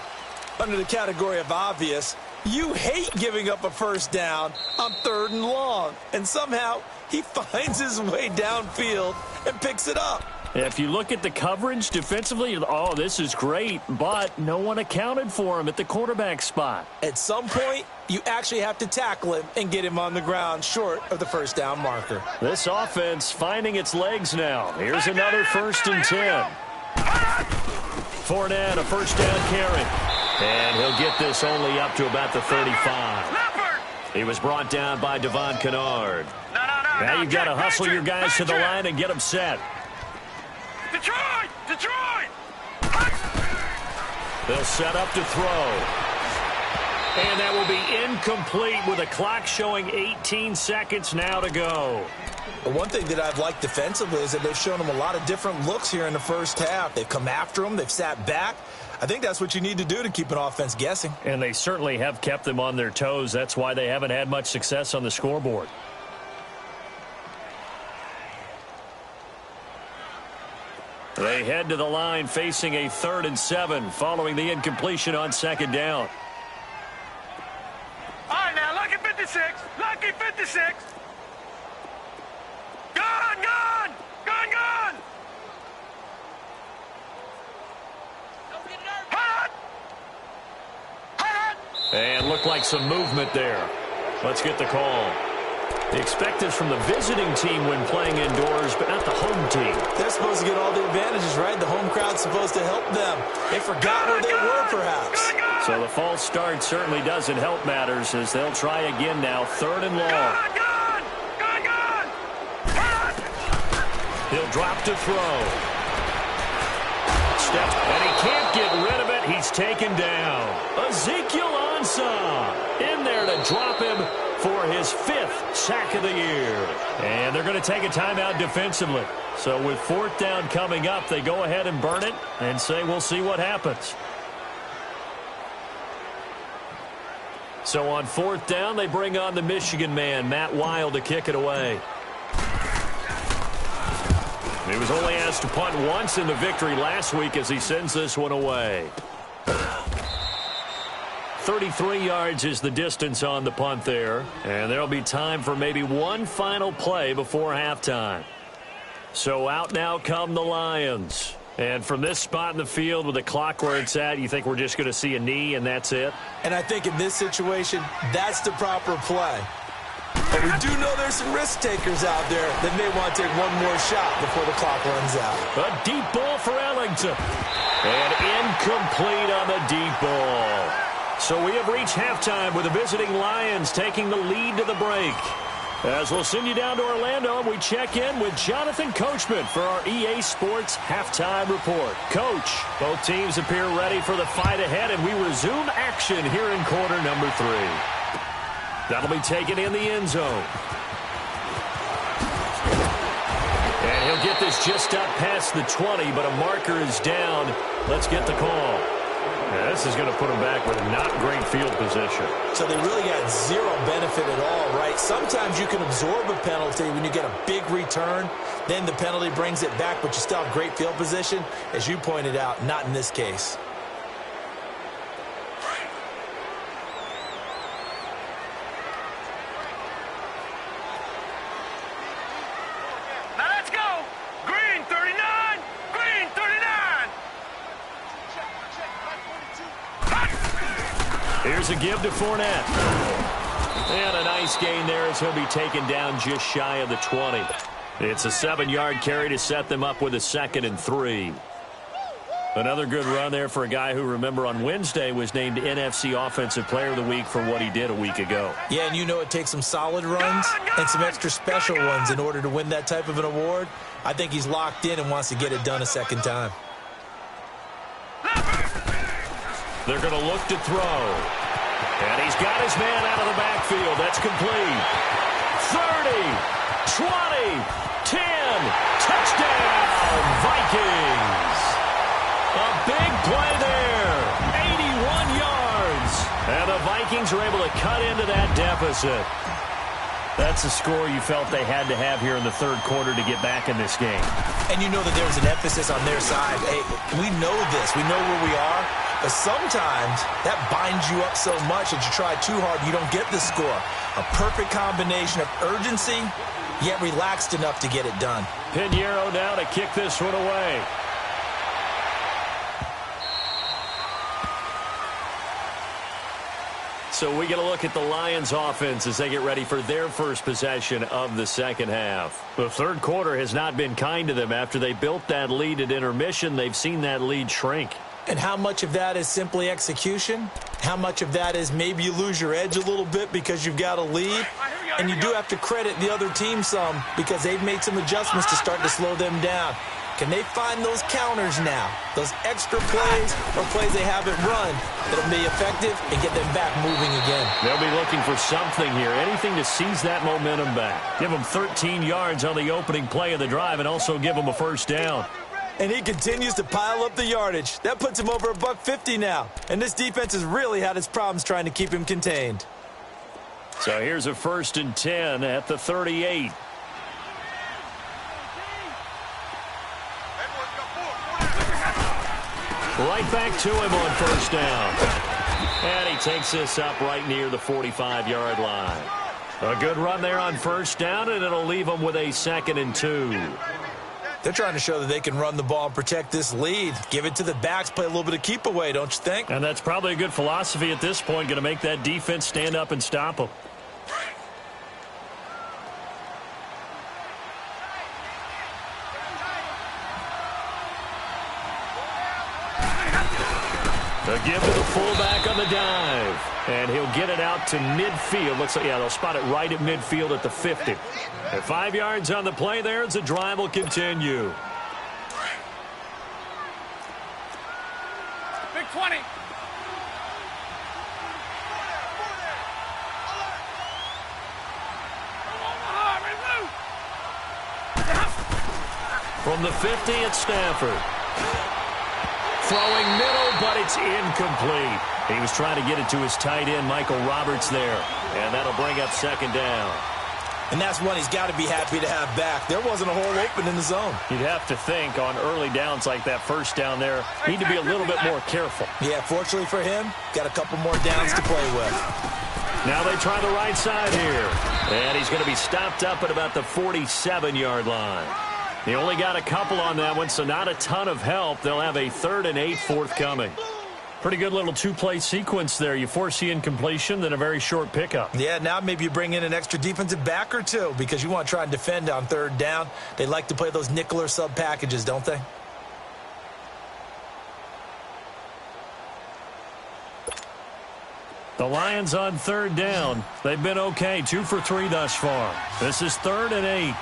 Under the category of obvious, you hate giving up a first down on 3rd and long. And somehow he finds his way downfield and picks it up. If you look at the coverage defensively, oh, this is great, but no one accounted for him at the quarterback spot. At some point, you actually have to tackle him and get him on the ground short of the first down marker. This offense finding its legs now. Here's another 1st and 10. Fournette, a first down carry. And he'll get this only up to about the 35. He was brought down by Devon Kennard. Now you've got to hustle your guys to the line and get them set. Detroit! Detroit! They'll set up to throw. And that will be incomplete with a clock showing 18 seconds now to go. One thing that I've liked defensively is that they've shown him a lot of different looks here in the first half. They've come after him. They've sat back. I think that's what you need to do to keep an offense guessing. And they certainly have kept them on their toes. That's why they haven't had much success on the scoreboard. They head to the line facing a 3rd and 7 following the incompletion on 2nd down. All right, now, lucky 56. Lucky 56. Gone, gone. Gone, gone. Hot. Hot. And looked like some movement there. Let's get the call. They expect this from the visiting team when playing indoors, but not the home team. They're supposed to get all the advantages, right? The home crowd's supposed to help them. They forgot where they were, perhaps. So the false start certainly doesn't help matters as they'll try again now, 3rd and long. He'll drop to throw. Step, and he can't get rid of it. He's taken down. Ezekiel Ansah in there to drop him for his 5th sack of the year. And they're going to take a timeout defensively. So with 4th down coming up, they go ahead and burn it and say we'll see what happens. So on 4th down, they bring on the Michigan man, Matt Wild, to kick it away. He was only asked to punt once in the victory last week as he sends this one away. 33 yards is the distance on the punt there. And there'll be time for maybe one final play before halftime. So out now come the Lions. And from this spot in the field with the clock where it's at, you think we're just going to see a knee and that's it? And I think in this situation, that's the proper play. But we do know there's some risk takers out there that may want to take one more shot before the clock runs out. A deep ball for Ellington. And incomplete on the deep ball. So we have reached halftime with the visiting Lions taking the lead to the break. As we'll send you down to Orlando, we check in with Jonathan Coachman for our EA Sports Halftime Report. Coach, both teams appear ready for the fight ahead, and we resume action here in quarter number 3. That'll be taken in the end zone. And he'll get this just up past the 20, but a marker is down. Let's get the call. Yeah, this is going to put them back with not great field position. So they really got zero benefit at all, right? Sometimes you can absorb a penalty when you get a big return. Then the penalty brings it back, but you still have great field position. As you pointed out, not in this case. Now let's go. Green 39. Green 39. Here's a give to Fournette. And a nice gain there as he'll be taken down just shy of the 20. It's a 7-yard carry to set them up with a 2nd and 3. Another good run there for a guy who, remember, on Wednesday was named NFC Offensive Player of the Week for what he did a week ago. Yeah, and you know it takes some solid runs and some extra special ones in order to win that type of an award. I think he's locked in and wants to get it done a second time. They're going to look to throw. And he's got his man out of the backfield. That's complete. 30, 20, 10. Touchdown, Vikings. A big play there. 81 yards. And the Vikings are able to cut into that deficit. That's a score you felt they had to have here in the third quarter to get back in this game. And you know that there's an emphasis on their side. Hey, we know this. We know where we are. But sometimes that binds you up so much that you try too hard, you don't get the score. A perfect combination of urgency, yet relaxed enough to get it done. Pinheiro now to kick this one away. So we get a look at the Lions offense as they get ready for their first possession of the second half. The third quarter has not been kind to them. After they built that lead at intermission, they've seen that lead shrink. And how much of that is simply execution? How much of that is maybe you lose your edge a little bit because you've got a lead? And you do have to credit the other team some because they've made some adjustments to start to slow them down. Can they find those counters now, those extra plays or plays they haven't run that'll be effective and get them back moving again? They'll be looking for something here, anything to seize that momentum back. Give them 13 yards on the opening play of the drive and also give them a first down. And he continues to pile up the yardage. That puts him over $150 now. And this defense has really had its problems trying to keep him contained. So here's a 1st and 10 at the 38. Right back to him on first down. And he takes this up right near the 45-yard line. A good run there on first down, and it'll leave them with a 2nd and 2. They're trying to show that they can run the ball and protect this lead. Give it to the backs, play a little bit of keep away, don't you think? And that's probably a good philosophy at this point, going to make that defense stand up and stop them. A give to the fullback on the dive. And he'll get it out to midfield. Looks like, yeah, they'll spot it right at midfield at the 50. At 5 yards on the play there as the drive will continue. Big 20. From the 50 at Stafford. Throwing middle, but it's incomplete. He was trying to get it to his tight end, Michael Roberts, there. And that'll bring up 2nd down. And that's one he's got to be happy to have back. There wasn't a hole open in the zone. You'd have to think on early downs like that first down there, need to be a little bit more careful. Yeah, fortunately for him, got a couple more downs to play with. Now they try the right side here. And he's going to be stopped up at about the 47-yard line. He only got a couple on that one, so not a ton of help. They'll have a 3rd and 8 forthcoming. Pretty good little two-play sequence there. You force the incompletion, then a very short pickup. Yeah, now maybe you bring in an extra defensive back or two because you want to try and defend on 3rd down. They like to play those nickel or sub packages, don't they? The Lions on 3rd down. They've been okay, 2 for 3 thus far. This is 3rd and 8.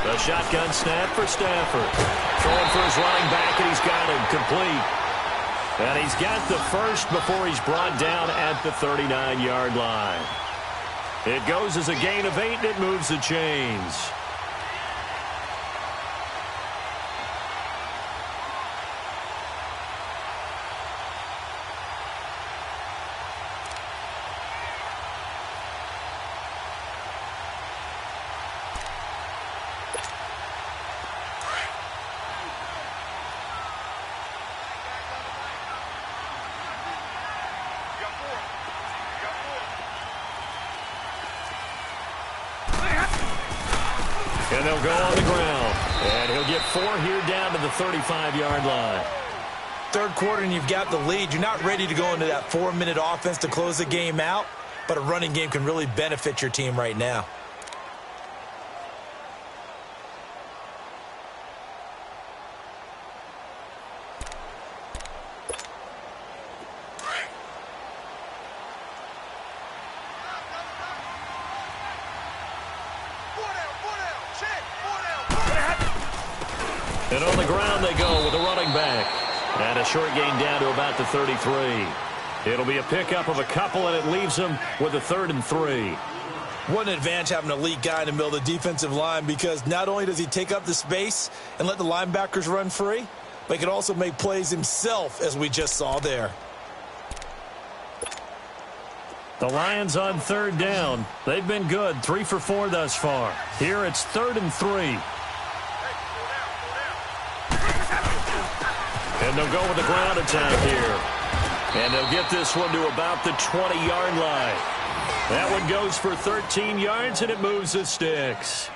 The shotgun snap for Stafford. Throwing for his running back, and he's got him complete. And he's got the first before he's brought down at the 39-yard line. It goes as a gain of 8, and it moves the chains. And they'll go on the ground. And he'll get 4 here down to the 35-yard line. Third quarter and you've got the lead. You're not ready to go into that 4-minute offense to close the game out, but a running game can really benefit your team right now. And on the ground they go with a running back. And a short gain down to about the 33. It'll be a pickup of a couple, and it leaves them with a 3rd and 3. What an advantage having an elite guy in the middle of the defensive line, because not only does he take up the space and let the linebackers run free, but he can also make plays himself, as we just saw there. The Lions on third down. They've been good, 3 for 4 thus far. Here it's 3rd and 3. And they'll go with the ground attack here. And they'll get this one to about the 20-yard line. That one goes for 13 yards, and it moves the sticks.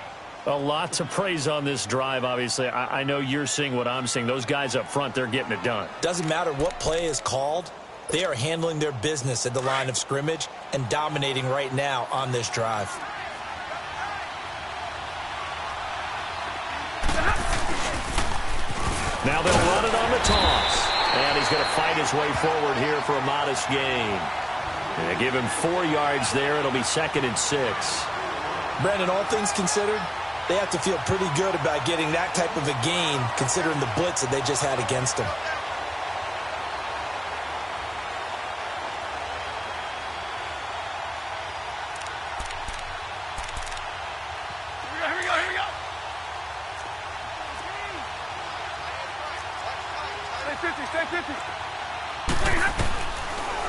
A lot to praise on this drive, obviously. I know you're seeing what I'm seeing. Those guys up front, they're getting it done. Doesn't matter what play is called. They are handling their business at the line of scrimmage and dominating right now on this drive. Now they'll run it on the toss. And he's going to fight his way forward here for a modest gain. They give him 4 yards there. It'll be 2nd and 6. Brandon, all things considered, they have to feel pretty good about getting that type of a gain considering the blitz that they just had against them.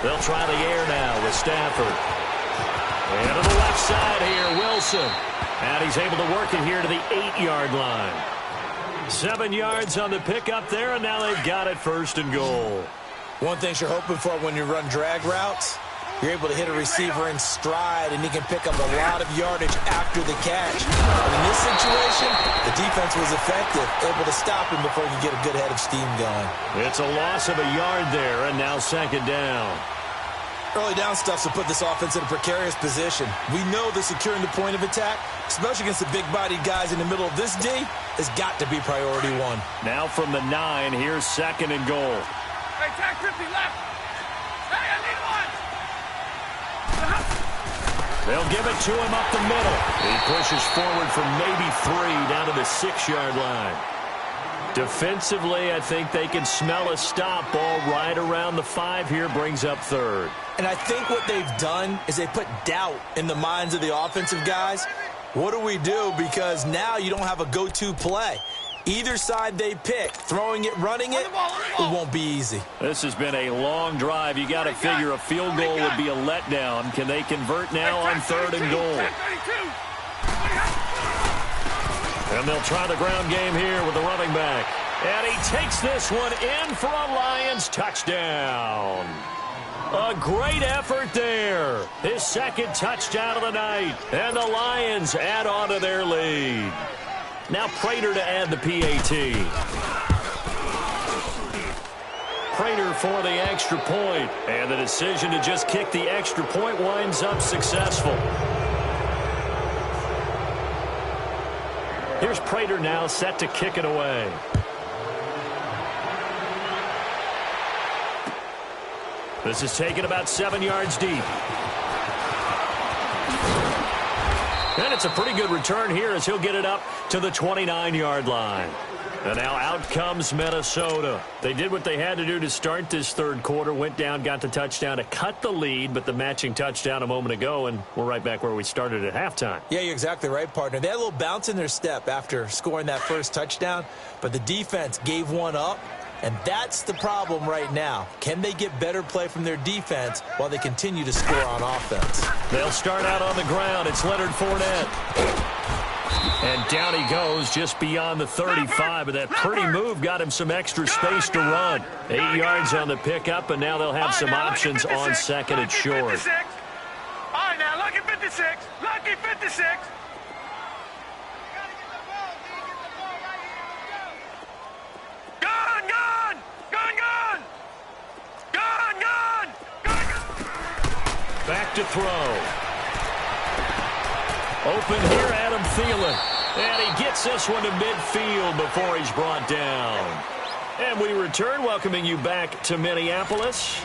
They'll try the air now with Stafford. And to the left side here, Wilson. And he's able to work it here to the 8-yard line. 7 yards on the pickup there, and now they've got it 1st and goal. One thing you're hoping for when you run drag routes, you're able to hit a receiver in stride, and he can pick up a lot of yardage after the catch. But in this situation, the defense was effective, able to stop him before he could get a good head of steam going. It's a loss of a yard there, and now 2nd down. Early down stuffs will put this offense in a precarious position. We know that securing the point of attack, especially against the big-bodied guys in the middle of this D, has got to be priority 1. Now from the 9, here's 2nd and goal. Hey, tag 50 left. Hey, I need one. They'll give it to him up the middle. He pushes forward for maybe 3 down to the 6-yard line. Defensively, I think they can smell a stop. Ball right around the 5 here, brings up 3rd. And I think what they've done is they put doubt in the minds of the offensive guys. What do we do? Because now you don't have a go-to play. Either side they pick, throwing it, running it, it won't be easy. This has been a long drive. You got to figure a field goal would be a letdown. Can they convert now on 3rd and goal? And they'll try the ground game here with the running back. And he takes this one in for a Lions touchdown. A great effort there. His 2nd touchdown of the night. And the Lions add on to their lead. Now Prater to add the PAT. Prater for the extra point. And the decision to just kick the extra point winds up successful. Here's Prater now set to kick it away. This is taken about 7 yards deep. And it's a pretty good return here as he'll get it up to the 29-yard line. And now out comes Minnesota. They did what they had to do to start this 3rd quarter. Went down, got the touchdown to cut the lead, but the matching touchdown a moment ago, and we're right back where we started at halftime. Yeah, you're exactly right, partner. They had a little bounce in their step after scoring that first touchdown, but the defense gave one up, and that's the problem right now. Can they get better play from their defense while they continue to score on offense? They'll start out on the ground. It's Leonard Fournette. And down he goes just beyond the 35, but that pretty move got him some extra space to run. 8 yards on the pickup, and now they'll have some options on 2nd and short. All right, now, lucky 56. Lucky 56. Gone, gone. Gone, gone. Gone, gone. Gone, gone. Back to throw. Open here, Adam Thielen. And he gets this one to midfield before he's brought down. And we return, welcoming you back to Minneapolis.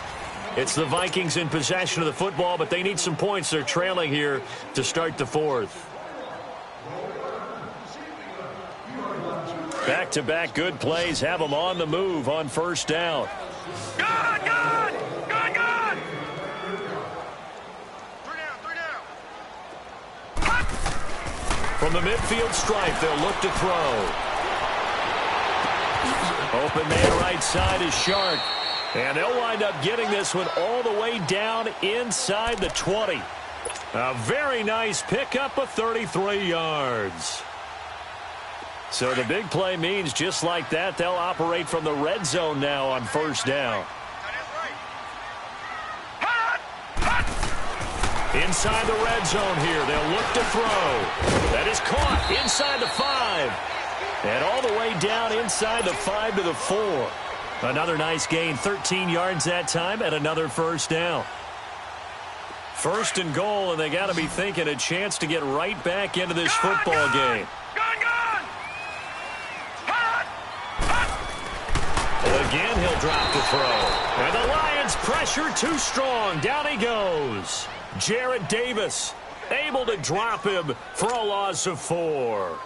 It's the Vikings in possession of the football, but they need some points. They're trailing here to start the 4th. Back-to-back good plays have them on the move on 1st down. Gone, gone. Gone, gone. From the midfield stripe, they'll look to throw. Open man right side is Shark. And they'll wind up getting this one all the way down inside the 20. A very nice pickup of 33 yards. So the big play means just like that, they'll operate from the red zone now on first down. Inside the red zone here, they'll look to throw. That is caught inside the 5. And all the way down inside the 5 to the 4. Another nice gain, 13 yards that time, and another first down. First and goal, and they got to be thinking a chance to get right back into this football game. Again, he'll drop the throw. And the Lions pressure too strong. Down he goes. Jarrett Davis able to drop him for a loss of 4.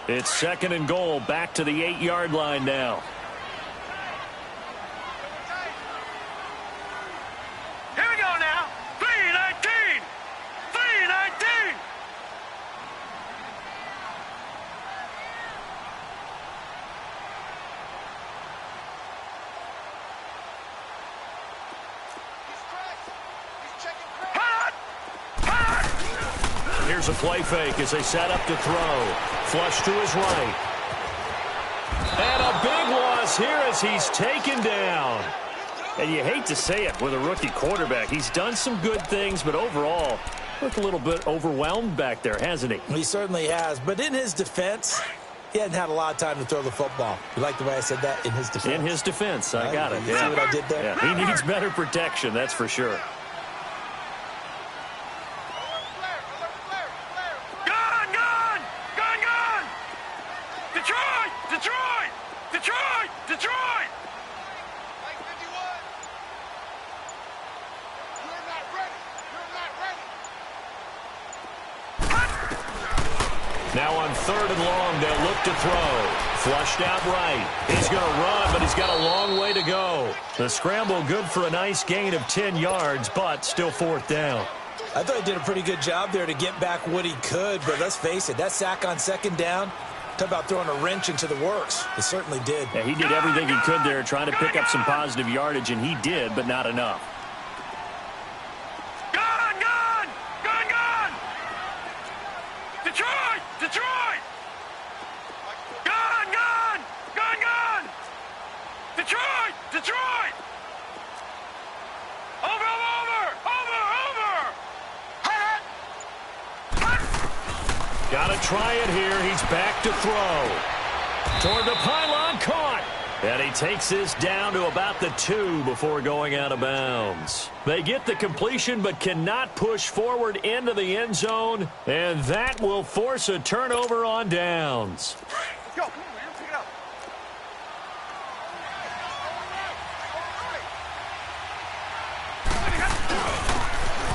It's second and goal, back to the 8-yard line now. Here we go now. 3-19. 3-19. Here's a play fake as they set up to throw. Flush to his right. And a big loss here as he's taken down. And you hate to say it with a rookie quarterback. He's done some good things, but overall, looked a little bit overwhelmed back there, hasn't he? He certainly has. But in his defense, he hadn't had a lot of time to throw the football. You like the way I said that? In his defense. In his defense. I got it. You see what I did there? Yeah, he needs better protection, that's for sure. Now on third and long, they'll look to throw. Flushed out right. He's going to run, but he's got a long way to go. The scramble good for a nice gain of 10 yards, but still fourth down. I thought he did a pretty good job there to get back what he could, but let's face it, that sack on second down, talk about throwing a wrench into the works. It certainly did. Yeah, he did everything he could there, trying to pick up some positive yardage, and he did, but not enough. Detroit! Gun! Detroit! Over! Gotta try it here. He's back to throw. Toward the pylon, caught. And he takes this down to about the 2 before going out of bounds. They get the completion but cannot push forward into the end zone, and that will force a turnover on downs. Let's go. Come on, man. Pick it up.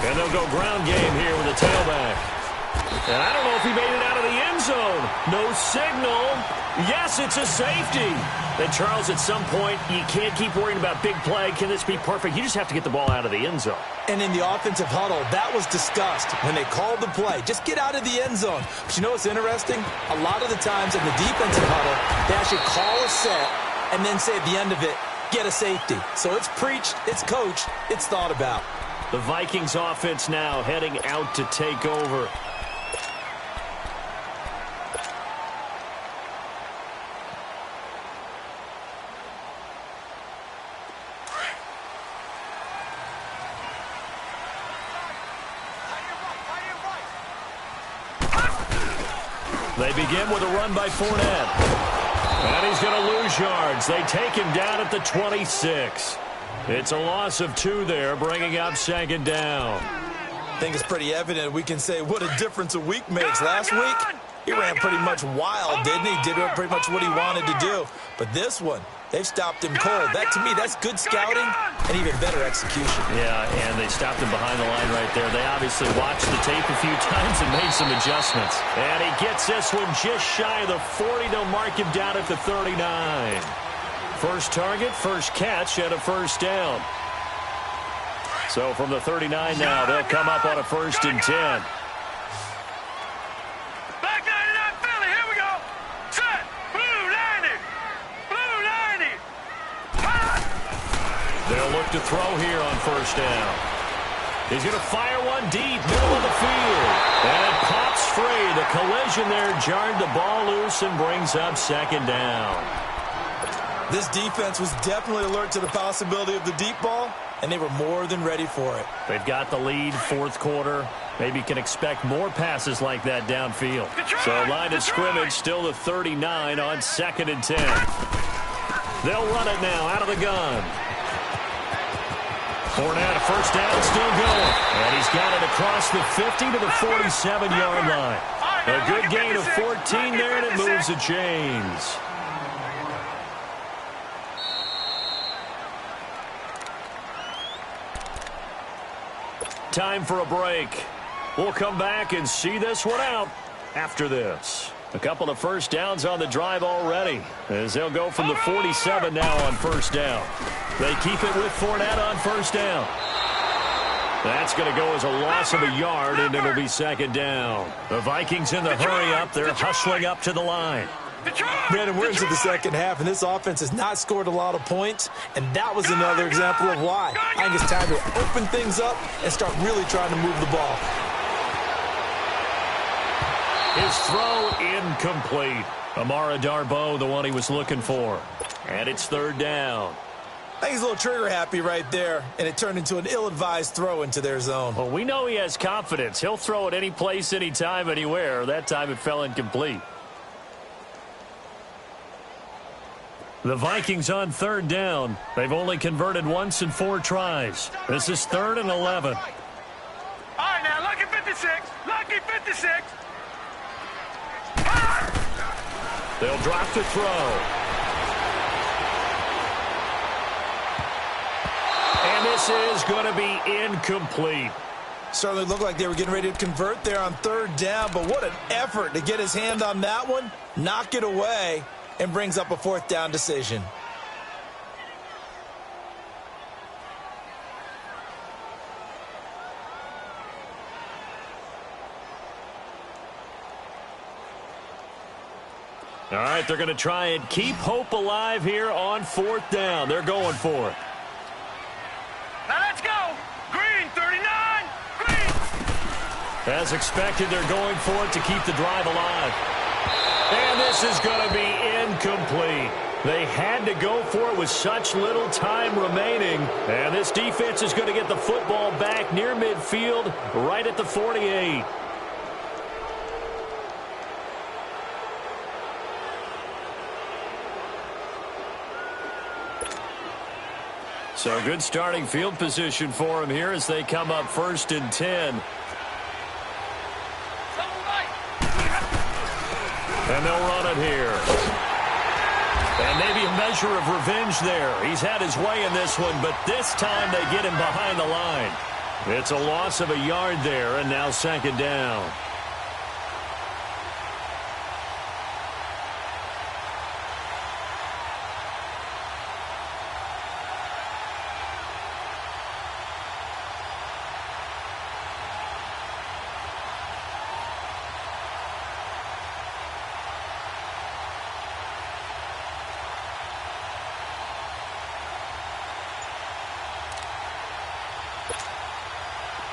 And they'll go ground game here with a tailback. And I don't know if he made it out of the end zone. No signal. Yes, it's a safety. And Charles, at some point, you can't keep worrying about big play. Can this be perfect? You just have to get the ball out of the end zone. And in the offensive huddle, that was discussed when they called the play. Just get out of the end zone. But you know what's interesting? A lot of the times in the defensive huddle, they actually call a set and then say at the end of it, get a safety. So it's preached, it's coached, it's thought about. The Vikings offense now heading out to take over. They begin with a run by Fournette. And he's going to lose yards. They take him down at the 26. It's a loss of 2 there, bringing up second down. I think it's pretty evident we can say what a difference a week makes. Last week, he ran pretty much wild, didn't he? Did pretty much what he wanted to do. But this one, they've stopped him cold. That, to me, that's good scouting and even better execution. Yeah, and they stopped him behind the line right there. They obviously watched the tape a few times and made some adjustments. And he gets this one just shy of the 40. They'll mark him down at the 39. First target, first catch, and a first down. So from the 39 now, they'll come up on a 1st and 10. Back 99 Philly! They'll look to throw here on first down. He's going to fire one deep, middle of the field. And it pops free. The collision there jarred the ball loose and brings up second down. This defense was definitely alert to the possibility of the deep ball, and they were more than ready for it. They've got the lead, fourth quarter. Maybe can expect more passes like that downfield. So line of scrimmage still the 39 on 2nd and 10. They'll run it now out of the gun. Fournette, first down, still going. And he's got it across the 50 to the 47-yard line. A good gain of 14 there, and it moves the chains. Time for a break. We'll come back and see this one out after this. A couple of first downs on the drive already, as they'll go from the 47 now on first down. They keep it with Fournette on first down. That's going to go as a loss of a yard, and it'll be second down. The Vikings in the hurry up. They're hustling up to the line. Brandon, we're into the second half, and this offense has not scored a lot of points, and that was another example of why. I think it's time to open things up and start really trying to move the ball. His throw incomplete. Amara Darboh, the one he was looking for. And it's third down. I think he's a little trigger happy right there, and it turned into an ill-advised throw into their zone. Well, we know he has confidence. He'll throw it any place, anytime, anywhere. That time it fell incomplete. The Vikings on third down. They've only converted once in 4 tries. This is 3rd and 11. All right, now, lucky 56. Lucky 56. They'll drop to throw. And this is going to be incomplete. Certainly looked like they were getting ready to convert there on third down, but what an effort to get his hand on that one, knock it away, and brings up a 4th down decision. All right, they're going to try and keep hope alive here on 4th down. They're going for it. Now let's go. Green, 39. Green. As expected, they're going for it to keep the drive alive. And this is going to be incomplete. They had to go for it with such little time remaining. And this defense is going to get the football back near midfield, right at the 48. So good starting field position for them here as they come up 1st and 10. And they'll run it here. And maybe a measure of revenge there. He's had his way in this one, but this time they get him behind the line. It's a loss of a yard there, and now second down.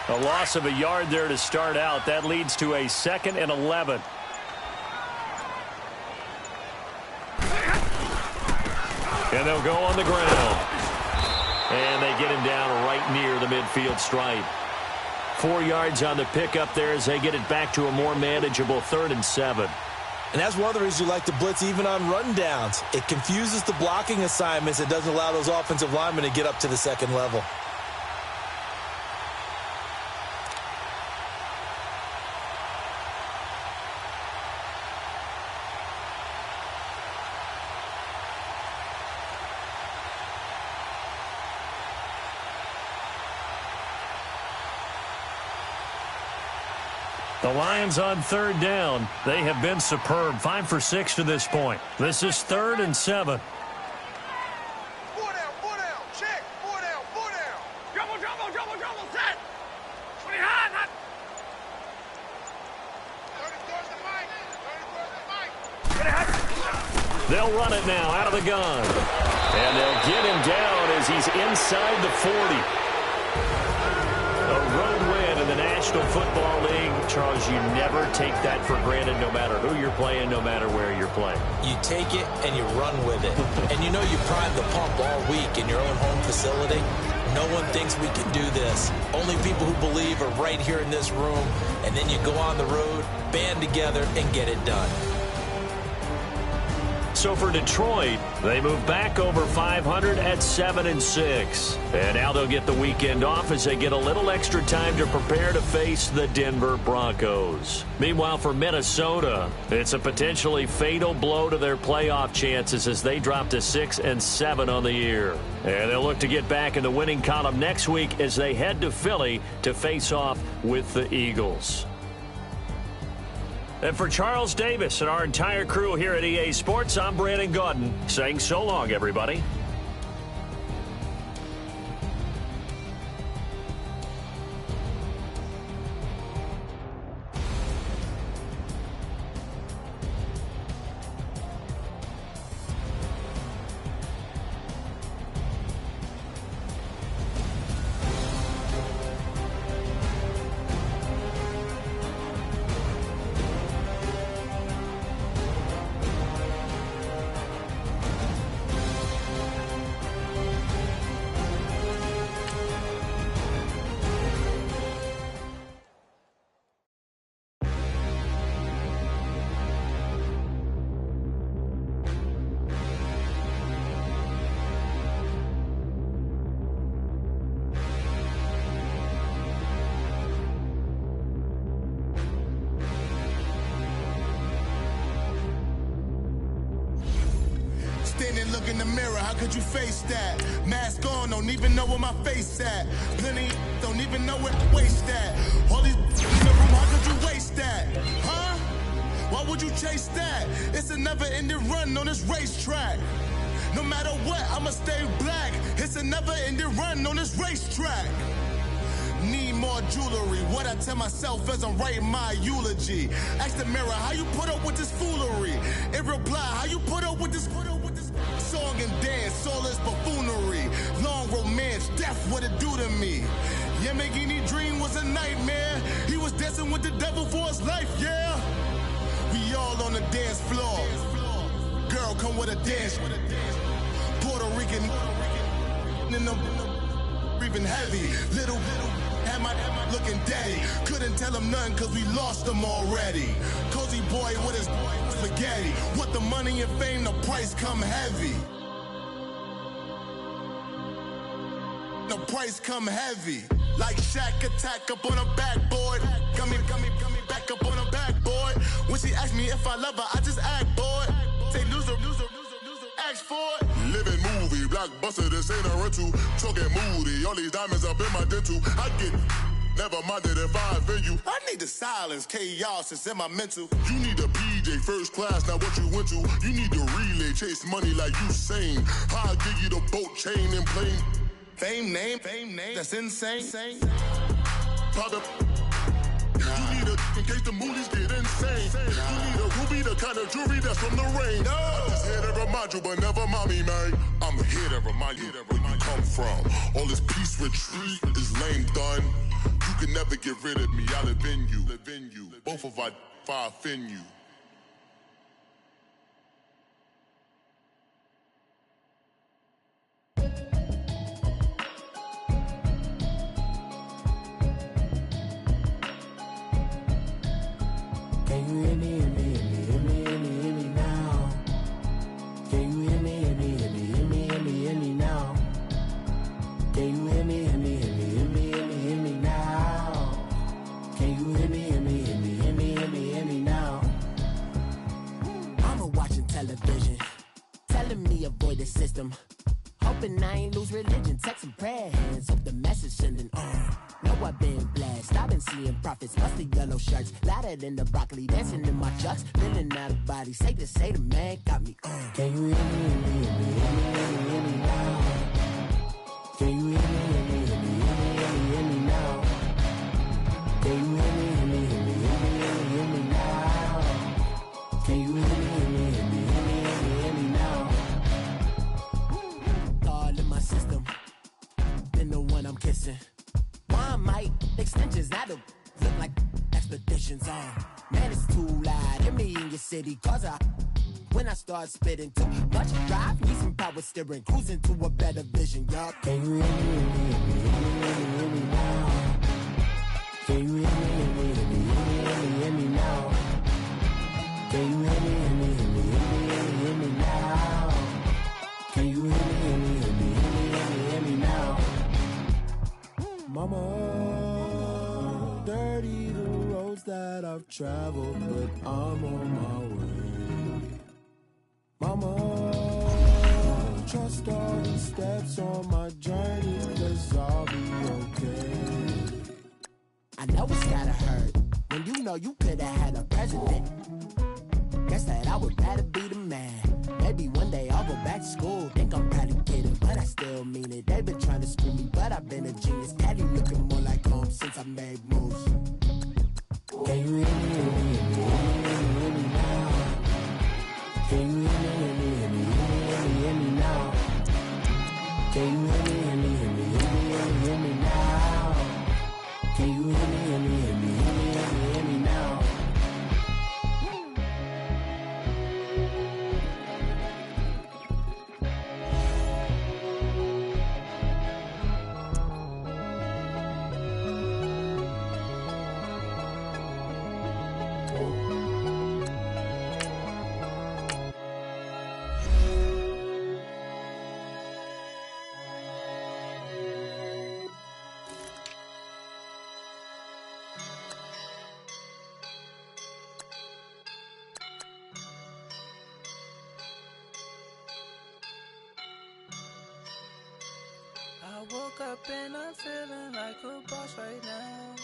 A loss of a yard there to start out. That leads to a 2nd and 11. And they'll go on the ground. And they get him down right near the midfield stripe. 4 yards on the pickup there as they get it back to a more manageable 3rd and 7. And that's one of the reasons you like to blitz even on rundowns. It confuses the blocking assignments. It doesn't allow those offensive linemen to get up to the 2nd level. The Lions on 3rd down. They have been superb. 5 for 6 to this point. This is 3rd and 7. 4 down, 4 down. Check. 4 down, 4 down. Double, set. 20 high, not. 30 towards the mic. They'll run it now out of the gun. And they'll get him down as he's inside the 40. A road win in the National Football League. Charles, you never take that for granted no matter who you're playing, no matter where you're playing. You take it and you run with it. And you know you primed the pump all week in your own home facility. No one thinks we can do this. Only people who believe are right here in this room. And then you go on the road, band together, and get it done. So for Detroit, they move back over 500 at 7-6. And now they'll get the weekend off as they get a little extra time to prepare to face the Denver Broncos. Meanwhile, for Minnesota, it's a potentially fatal blow to their playoff chances as they drop to 6-7 on the year. And they'll look to get back in the winning column next week as they head to Philly to face off with the Eagles. And for Charles Davis and our entire crew here at EA Sports, I'm Brandon Gaudin saying so long, everybody. Look in the mirror, how could you face that? Mask on, don't even know where my face at. Plenty don't even know where to waste that. All these in the room, how could you waste that? Huh? Why would you chase that? It's a never-ending run on this racetrack. No matter what, I'ma stay black. It's a never-ending run on this racetrack. Need more jewelry. What I tell myself as I'm writing my eulogy. Ask the mirror, how you put up with this foolery? In reply, how you put up with this song and dance, all this buffoonery. Long romance, death, what it do to me? Yamagini dream was a nightmare. He was dancing with the devil for his life, yeah. We all on the dance floor. Girl, come with a dance. Puerto Rican in the breathing heavy. Little had my looking daddy. Couldn't tell him nothing cause we lost him already. Cozy boy with his spaghetti. With the money and fame, the price come heavy. The price come heavy. Like Shaq attack up on a backboard. Gummy, back up on a backboard. When she asked me if I love her, I just act bored. Say loser, ask for it. Living movie, blockbuster, this ain't a rental. Talking moody, all these diamonds up in my dental. I get never minded if I offend you. I need the silence, chaos is in my mental. You need a PJ, first class, not what you went to. You need the relay, chase money like you sane. I'll give you the boat, chain, and plane. Fame name, that's insane. Pop up. You need a, in case the movies get insane. You need a ruby, the kind of jewelry that's from the rain. I'm just here to remind you, but never mind me, man. I'm here to remind you where you come from. All this peace retreat is lame done. You can never get rid of me, I live in you. Both of our fire offend you. Can you hear me, hear me, hear me, hear me, hear me, hear me now? Can you hear me, hear me, hear me, hear me, hear me, hear me now? Can you hear me, hear me, hear me, hear me, hear me, hear me now? Can you hear me, hear me, hear me, hear me, hear me, hear me now? Mama watching television, telling me avoid the system. Hoping I ain't lose religion, texting prayer hands, hope the message sending on. Know I've been blessed, I've been seeing prophets, musty yellow shirts, louder than the broccoli, dancing in my chucks, feeling out of body, say the man got me on. Can you hear me, hear me, hear me, hear me, hear me, hear me now? Can you hear me, hear me, hear me, hear me, hear me, hear me now? Can you hear me, hear me, hear me, hear me, hear me, hear me now? Can you hear me, hear me, hear me, hear me, hear me, hear me now? All in my system. kissing. One mic extensions that'll look like expeditions on. Man, it's too loud in me in your city, cause when I start spitting too much drive, need some power steering, cruising to a better vision, y'all. Can you hear me now? Can you hear me now? Can you hear me now? Can you hear me now? Mama, dirty the roads that I've traveled, but I'm on my way. Mama, trust all the steps on my journey, 'cause I'll be okay. I know it's gotta hurt when you know you could've had a president. Guess that I would rather be the man. Maybe one day I'll go back to school. Think I'm probably kidding, but I still mean it. They've been trying to screw me, but I've been a genius. Caddy looking more like home since I made moves. Can you hear me now? Can you hear me now? Can you hear me now? Can you hear me now? I woke up and I'm feeling like a boss right now.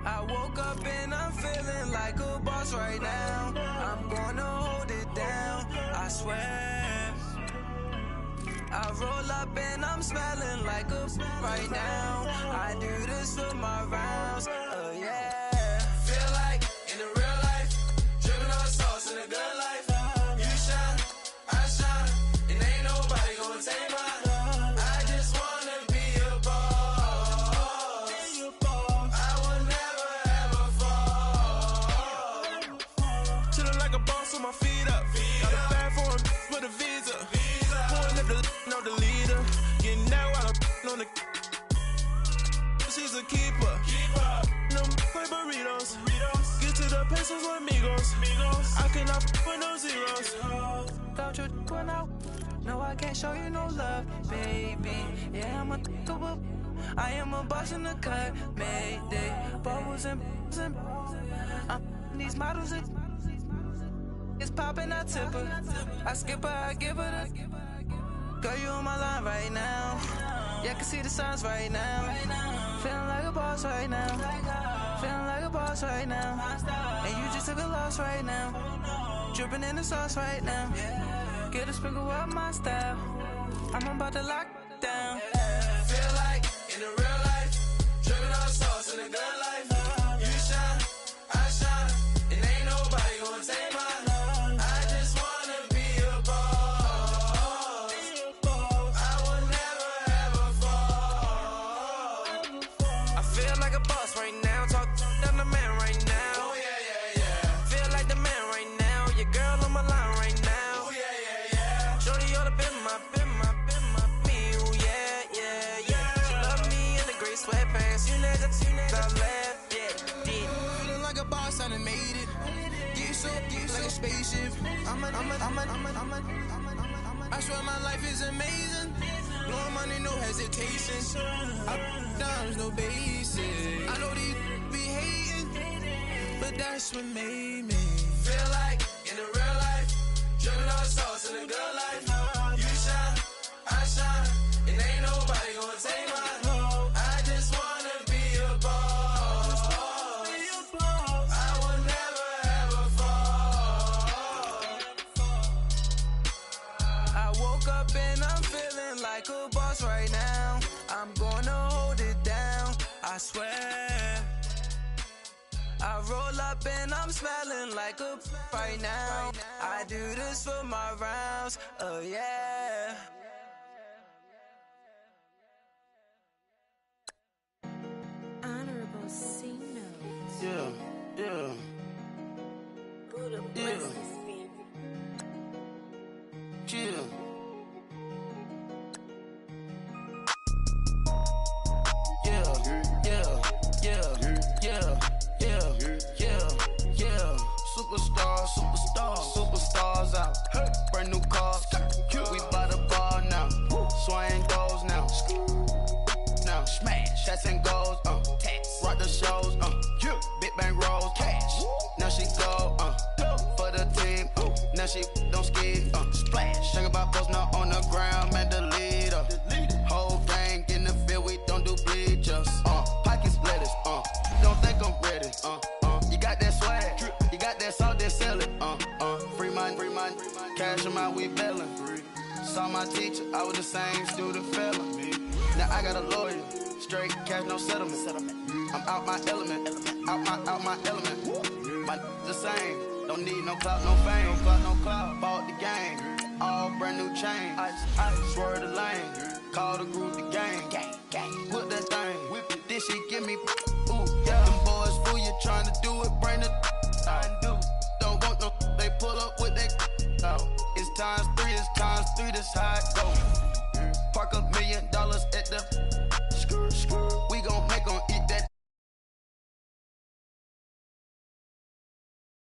I woke up and I'm feeling like a boss right now. I'm gonna hold it down, I swear. I roll up and I'm smelling like a right now. I do this for my rounds, yeah. Feel like in the real life, dripping on sauce in a good life. You shine, I shine, and ain't nobody gonna take mine. I just wanna be a boss. I will never ever fall. Chillin' like a boss with my feet up. Got a bag for him with a visa. Pulling up the know the leader. Getting out while I'm on the. She's a keeper. No play burritos. Get to the pesos with amigos. I cannot with no zeros. Without you going out, no, I can't show you no love, baby. Yeah, I'm a couple. I am a boss in the cut, mayday. Bubbles and these models. It's popping, I tip her. I skip her, I give her the. Girl, you on my line right now. Yeah, I can see the signs right now. Feeling like a boss right now. Feeling like a boss right now. And you just took a loss right now. Dripping in the sauce right now. Get a sprinkle up my style. I'm about to lock down. Feel like in the real life, dripping on sauce in a good life. You shine, I shine, and ain't nobody gonna take mine. I just wanna be a boss. I will never ever fall. I feel like a boss right now. Talk to the man right now. Oh yeah, yeah, yeah. Feel like the man right now. Your girl on my line right now. Oh yeah, yeah, yeah. Shorty oughta been my me. Oh yeah, yeah, yeah. She love me in the gray sweatpants. You never I left, yeah. Feeling like a boss, I done made it. Get so like a spaceship. I swear my life is amazing. Blowing money, no hesitation. Up, downs, no basic. I know these be hating, but that's what made me. Feel like in the real life, dripping on sauce in the good life. You shine, I shine, and ain't nobody gonna take mine. I just wanna be a boss. I will never ever fall. I woke up and I'm feeling like a boss right now. I'm gonna hold it down, I swear. I roll up and I'm smelling like a right now. I do this for my round. house, oh yeah. Honorable C notes. Yeah, yeah. Buddha Yeah. blessings me. Chill. Yeah. Superstars out. Brand new cars. We by the bar now. Swing goes now. Now smash. Shots and goals. Rock the shows. Big bang rolls. Cash. Now she go. For the team. Now she don't ski. Splash. Think about post now on the ground. Man, the leader. Whole gang in the field. We don't do bleachers. Pockets splitters. Don't think I'm ready. You got that swag. You got that salt, then sell it. Free mind. Cash them out, we bailin'. Saw my teacher, I was the same student felon. Now I got a lawyer. Straight cash, no settlement. I'm out my element. Out my element. My the same. Don't need no clout, no fame. No clout. Bought the game. All brand new chain. I swerve the lane. Call the group the gang. Whip that thing. Whip it. This shit give me. Ooh, yeah. Them boys fool you trying to do it. Bring the. Don't want no. They pull up with that. It's times 3. This how it go.